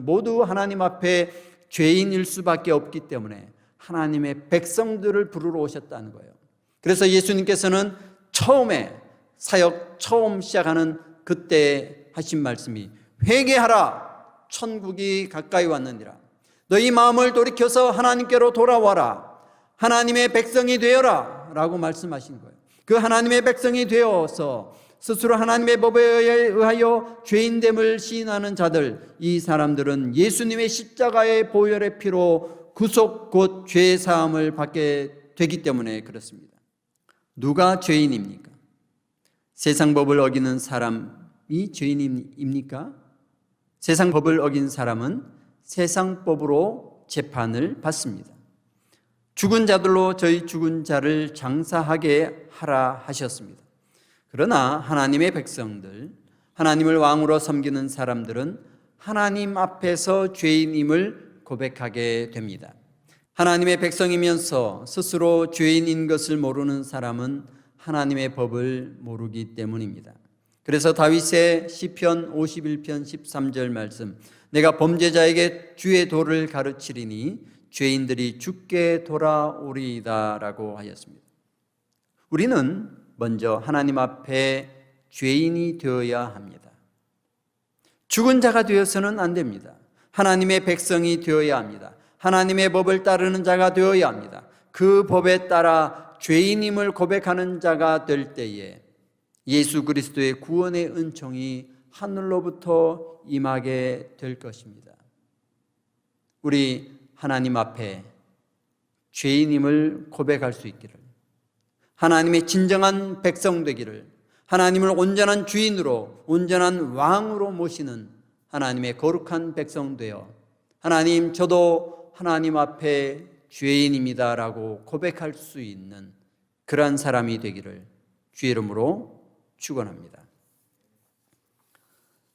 모두 하나님 앞에 죄인일 수밖에 없기 때문에 하나님의 백성들을 부르러 오셨다는 거예요. 그래서 예수님께서는 처음에 사역 처음 시작하는 그때 하신 말씀이 회개하라, 천국이 가까이 왔느니라. 너희 마음을 돌이켜서 하나님께로 돌아와라, 하나님의 백성이 되어라 라고 말씀하신 거예요. 그 하나님의 백성이 되어서 스스로 하나님의 법에 의하여 죄인됨을 시인하는 자들, 이 사람들은 예수님의 십자가의 보혈의 피로 구속 곧 죄 사함을 받게 되기 때문에 그렇습니다. 누가 죄인입니까? 세상 법을 어기는 사람이 죄인입니까? 세상 법을 어긴 사람은 세상 법으로 재판을 받습니다. 죽은 자들로 저희 죽은 자를 장사하게 하라 하셨습니다. 그러나 하나님의 백성들, 하나님을 왕으로 섬기는 사람들은 하나님 앞에서 죄인임을 고백하게 됩니다. 하나님의 백성이면서 스스로 죄인인 것을 모르는 사람은 하나님의 법을 모르기 때문입니다. 그래서 다윗의 시편 51편 13절 말씀, 내가 범죄자에게 주의 도를 가르치리니 죄인들이 주께 돌아오리이다 라고 하였습니다. 우리는 먼저 하나님 앞에 죄인이 되어야 합니다. 죽은 자가 되어서는 안 됩니다. 하나님의 백성이 되어야 합니다. 하나님의 법을 따르는 자가 되어야 합니다. 그 법에 따라 죄인임을 고백하는 자가 될 때에 예수 그리스도의 구원의 은총이 하늘로부터 임하게 될 것입니다. 우리 하나님 앞에 죄인임을 고백할 수 있기를, 하나님의 진정한 백성 되기를, 하나님을 온전한 주인으로, 온전한 왕으로 모시는 하나님의 거룩한 백성 되어 하나님, 저도 하나님 앞에 죄인입니다 라고 고백할 수 있는 그러한 사람이 되기를 주의 이름으로 축원합니다.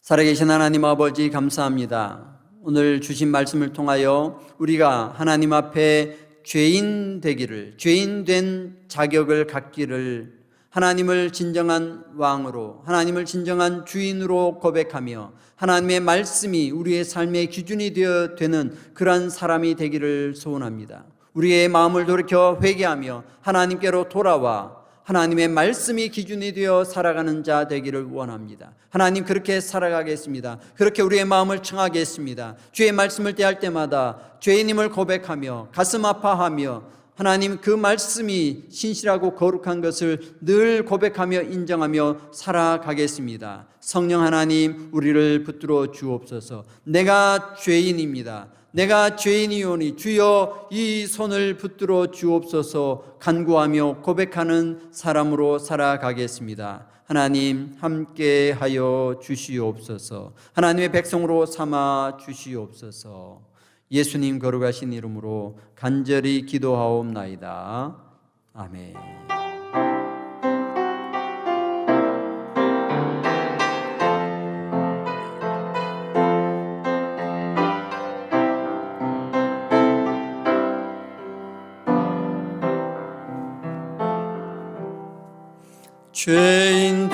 살아계신 하나님 아버지, 감사합니다. 오늘 주신 말씀을 통하여 우리가 하나님 앞에 죄인 되기를, 죄인 된 자격을 갖기를, 하나님을 진정한 왕으로, 하나님을 진정한 주인으로 고백하며 하나님의 말씀이 우리의 삶의 기준이 되는 그러한 사람이 되기를 소원합니다. 우리의 마음을 돌이켜 회개하며 하나님께로 돌아와 하나님의 말씀이 기준이 되어 살아가는 자 되기를 원합니다. 하나님, 그렇게 살아가겠습니다. 그렇게 우리의 마음을 청하겠습니다. 주의 말씀을 대할 때마다 죄인임을 고백하며 가슴 아파하며 하나님, 그 말씀이 신실하고 거룩한 것을 늘 고백하며 인정하며 살아가겠습니다. 성령 하나님, 우리를 붙들어 주옵소서. 내가 죄인입니다. 내가 죄인이오니 주여 이 손을 붙들어 주옵소서 간구하며 고백하는 사람으로 살아가겠습니다. 하나님, 함께하여 주시옵소서. 하나님의 백성으로 삼아 주시옵소서. 예수님 거룩하신 이름으로 간절히 기도하옵나이다. 아멘.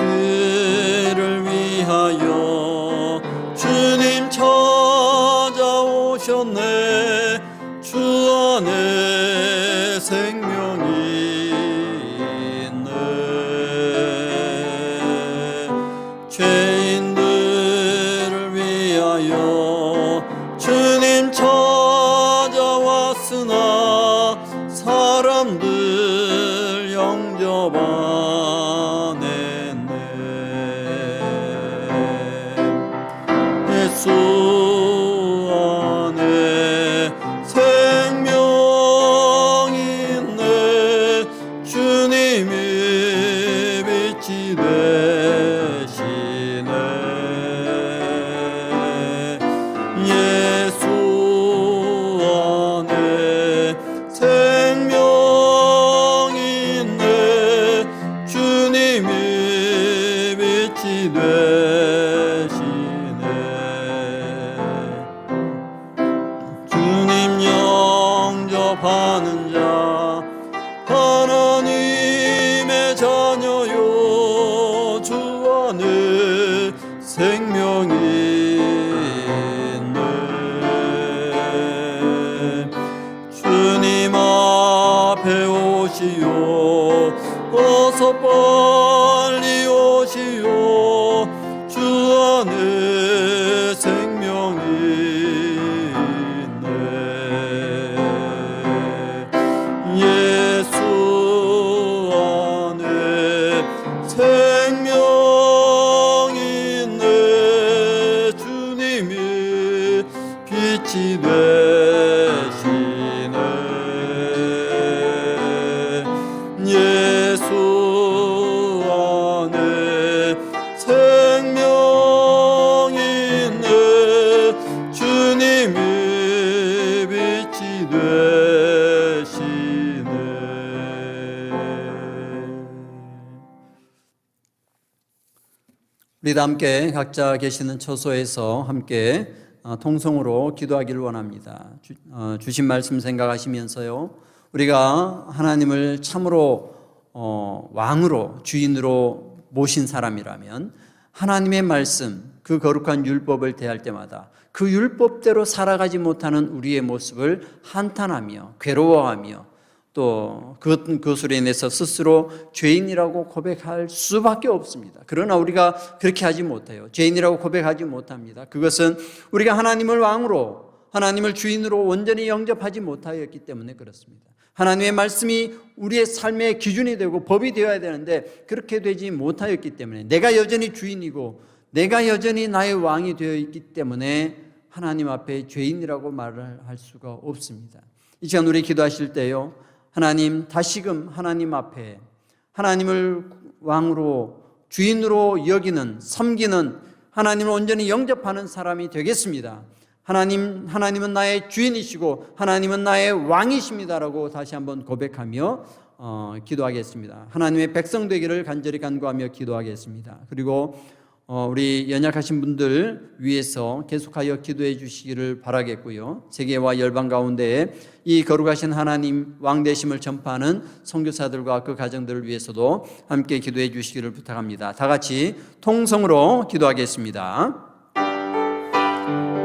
죄인들을 위하여 주님 찾아오셨네. 주 안에 생명이 있네. 죄인들을 위하여 주님 찾아왔으나 사람들 영접하네. 예수 안에 생명이 있네. 주님이 빛이 되시네. 예수 안에 생명이 있네. 주님 오시오 어서 빨리 오시오 주 안에 생명이 있네 예수 안에 생명이 있네 주님이 빛이 되시네 예수 안에 생명이 있네 주님이 빛이 되시네 우리 다 함께 각자 계시는 처소에서 함께 통성으로 기도하기를 원합니다. 주신 말씀 생각하시면서요. 우리가 하나님을 참으로 왕으로 주인으로 모신 사람이라면 하나님의 말씀 그 거룩한 율법을 대할 때마다 그 율법대로 살아가지 못하는 우리의 모습을 한탄하며 괴로워하며 또 그것으로 인해서 스스로 죄인이라고 고백할 수밖에 없습니다. 그러나 우리가 그렇게 하지 못해요. 죄인이라고 고백하지 못합니다. 그것은 우리가 하나님을 왕으로 하나님을 주인으로 온전히 영접하지 못하였기 때문에 그렇습니다. 하나님의 말씀이 우리의 삶의 기준이 되고 법이 되어야 되는데 그렇게 되지 못하였기 때문에 내가 여전히 주인이고 내가 여전히 나의 왕이 되어 있기 때문에 하나님 앞에 죄인이라고 말을 할 수가 없습니다. 이 시간 우리 기도하실 때요. 하나님 다시금 하나님 앞에 하나님을 왕으로 주인으로 여기는 섬기는 하나님을 온전히 영접하는 사람이 되겠습니다. 하나님은 나의 주인이시고 하나님은 나의 왕이십니다라고 다시 한번 고백하며 기도하겠습니다. 하나님의 백성 되기를 간절히 간구하며 기도하겠습니다. 그리고 우리 연약하신 분들 위해서 계속하여 기도해 주시기를 바라겠고요. 세계와 열방 가운데에 이 거룩하신 하나님 왕 되심을 전파하는 선교사들과 그 가정들을 위해서도 함께 기도해 주시기를 부탁합니다. 다 같이 통성으로 기도하겠습니다.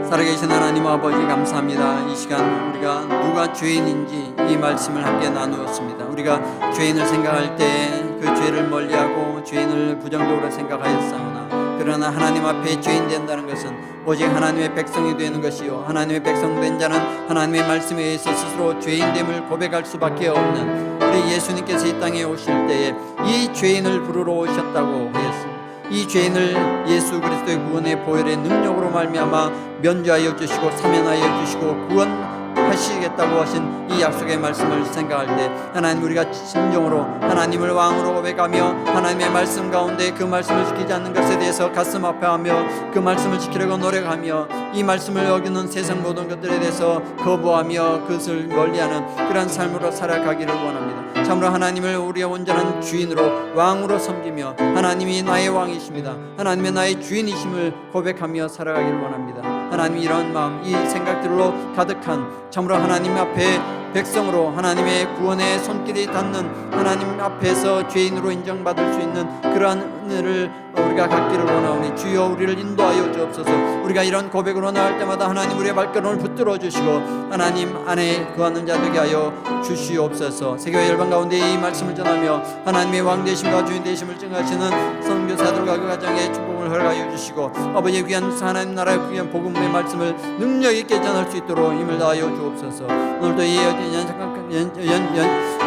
살아계신 하나님 아버지 감사합니다. 이 시간 우리가 누가 죄인인지 이 말씀을 함께 나누었습니다. 우리가 죄인을 생각할 때 그 죄를 멀리하고 죄인을 부정적으로 생각하였사오나 그러나 하나님 앞에 죄인 된다는 것은 오직 하나님의 백성이 되는 것이요 하나님의 백성 된 자는 하나님의 말씀에 의해서 스스로 죄인됨을 고백할 수밖에 없는 우리 예수님께서 이 땅에 오실 때에 이 죄인을 부르러 오셨다고 하였습니다. 이 죄인을 예수 그리스도의 구원의 보혈의 능력으로 말미암아 면죄하여 주시고 사면하여 주시고 구원하시겠다고 하신 이 약속의 말씀을 생각할 때 하나님 우리가 진정으로 하나님을 왕으로 고백하며 하나님의 말씀 가운데 그 말씀을 지키지 않는 것에 대해서 가슴 아파하며 그 말씀을 지키려고 노력하며 이 말씀을 어기는 세상 모든 것들에 대해서 거부하며 그것을 멀리하는 그런 삶으로 살아가기를 원합니다. 참으로 하나님을 우리의 온전한 주인으로 왕으로 섬기며 하나님이 나의 왕이십니다. 하나님의 나의 주인이심을 고백하며 살아가기를 원합니다. 하나님 이런 마음 이 생각들로 가득한 참으로 하나님 앞에 백성으로 하나님의 구원의 손길이 닿는 하나님 앞에서 죄인으로 인정받을 수 있는 그러한 은혜를 우리가 갖기를 원하오니 주여 우리를 인도하여 주옵소서. 우리가 이런 고백으로 나갈 때마다 하나님 우리의 발걸음을 붙들어 주시고 하나님 안에 거하는 자 되게 하여 주시옵소서. 세계와 열방 가운데 이 말씀을 전하며 하나님의 왕 되심과 주인 되심을 증하시는 선교사들과 그 가정에 축복을 허락하여 주시고 아버지의 귀한 하나님 나라의 귀한 복음의 말씀을 능력 있게 전할 수 있도록 힘을 다하여 주옵소서. 오늘도 이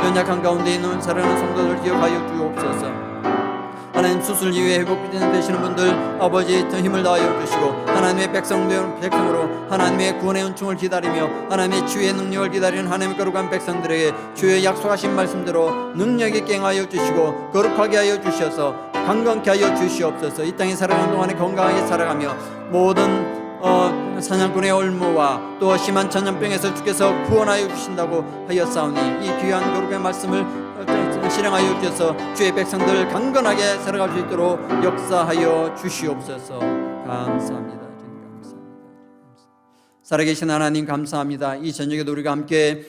연약한 가운데 있는 사랑하는 성도들 기억하여 주옵소서. 하나님 수술 이후에 회복 되시는 분들 아버지 더 힘을 다하여 주시고 하나님의 백성으로 하나님의 구원의 은총을 기다리며 하나님의 치유의 능력을 기다리는 하나님의 거룩한 백성들에게 주의 약속하신 말씀대로 능력 있게 행하여 주시고 거룩하게 하여 주셔서 강건케 하여 주시옵소서. 이 땅에 살아가는 동안에 건강하게 살아가며 모든 사냥꾼의 올무와 또 심한 전염병에서 주께서 구원하여 주신다고 하였사오니 이 귀한 거룩의 말씀을 실행하여 주셔서 주의 백성들 강건하게 살아갈 수 있도록 역사하여 주시옵소서. 감사합니다. 살아계신 하나님 감사합니다. 이 저녁에도 우리가 함께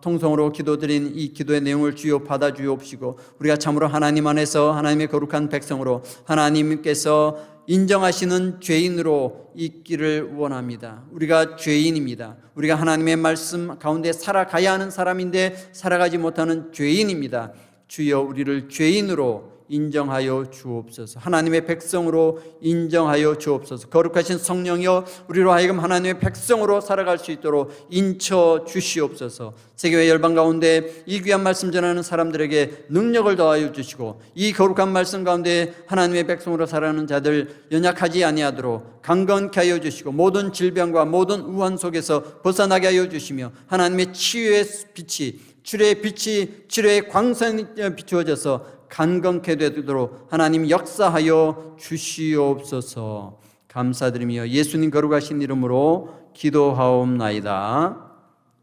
통성으로 기도드린 이 기도의 내용을 주여 받아주옵시고 우리가 참으로 하나님 안에서 하나님의 거룩한 백성으로 하나님께서 인정하시는 죄인으로 있기를 원합니다. 우리가 죄인입니다. 우리가 하나님의 말씀 가운데 살아가야 하는 사람인데 살아가지 못하는 죄인입니다. 주여 우리를 죄인으로 인정하여 주옵소서. 하나님의 백성으로 인정하여 주옵소서. 거룩하신 성령이여 우리로 하여금 하나님의 백성으로 살아갈 수 있도록 인쳐 주시옵소서. 세계와 열방 가운데 이 귀한 말씀 전하는 사람들에게 능력을 더하여 주시고 이 거룩한 말씀 가운데 하나님의 백성으로 살아가는 자들 연약하지 아니하도록 강건케 하여 주시고 모든 질병과 모든 우환 속에서 벗어나게 하여 주시며 하나님의 치유의 빛이 주의 빛이 치료의 광선이 비추어져서 간건케 되도록 하나님 역사하여 주시옵소서. 감사드리며 예수님 거룩하신 이름으로 기도하옵나이다.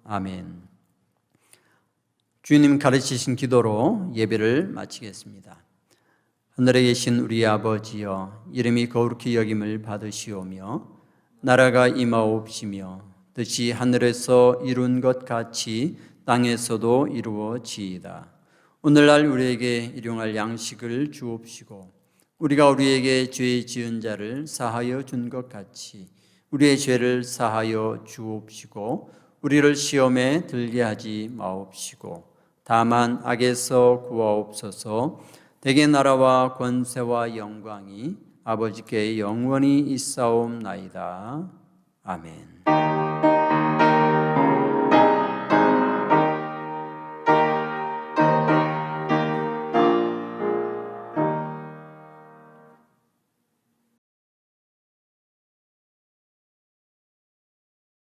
아멘. 주님 가르치신 기도로 예배를 마치겠습니다. 하늘에 계신 우리 아버지여, 이름이 거룩히 여김을 받으시오며 나라가 임하옵시며 뜻이 하늘에서 이룬 것 같이 땅에서도 이루어지이다. 오늘날 우리에게 일용할 양식을 주옵시고 우리가 우리에게 죄 지은 자를 사하여 준 것 같이 우리의 죄를 사하여 주옵시고 우리를 시험에 들게 하지 마옵시고 다만 악에서 구하옵소서. 대개 나라와 권세와 영광이 아버지께 영원히 있사옵나이다. 아멘.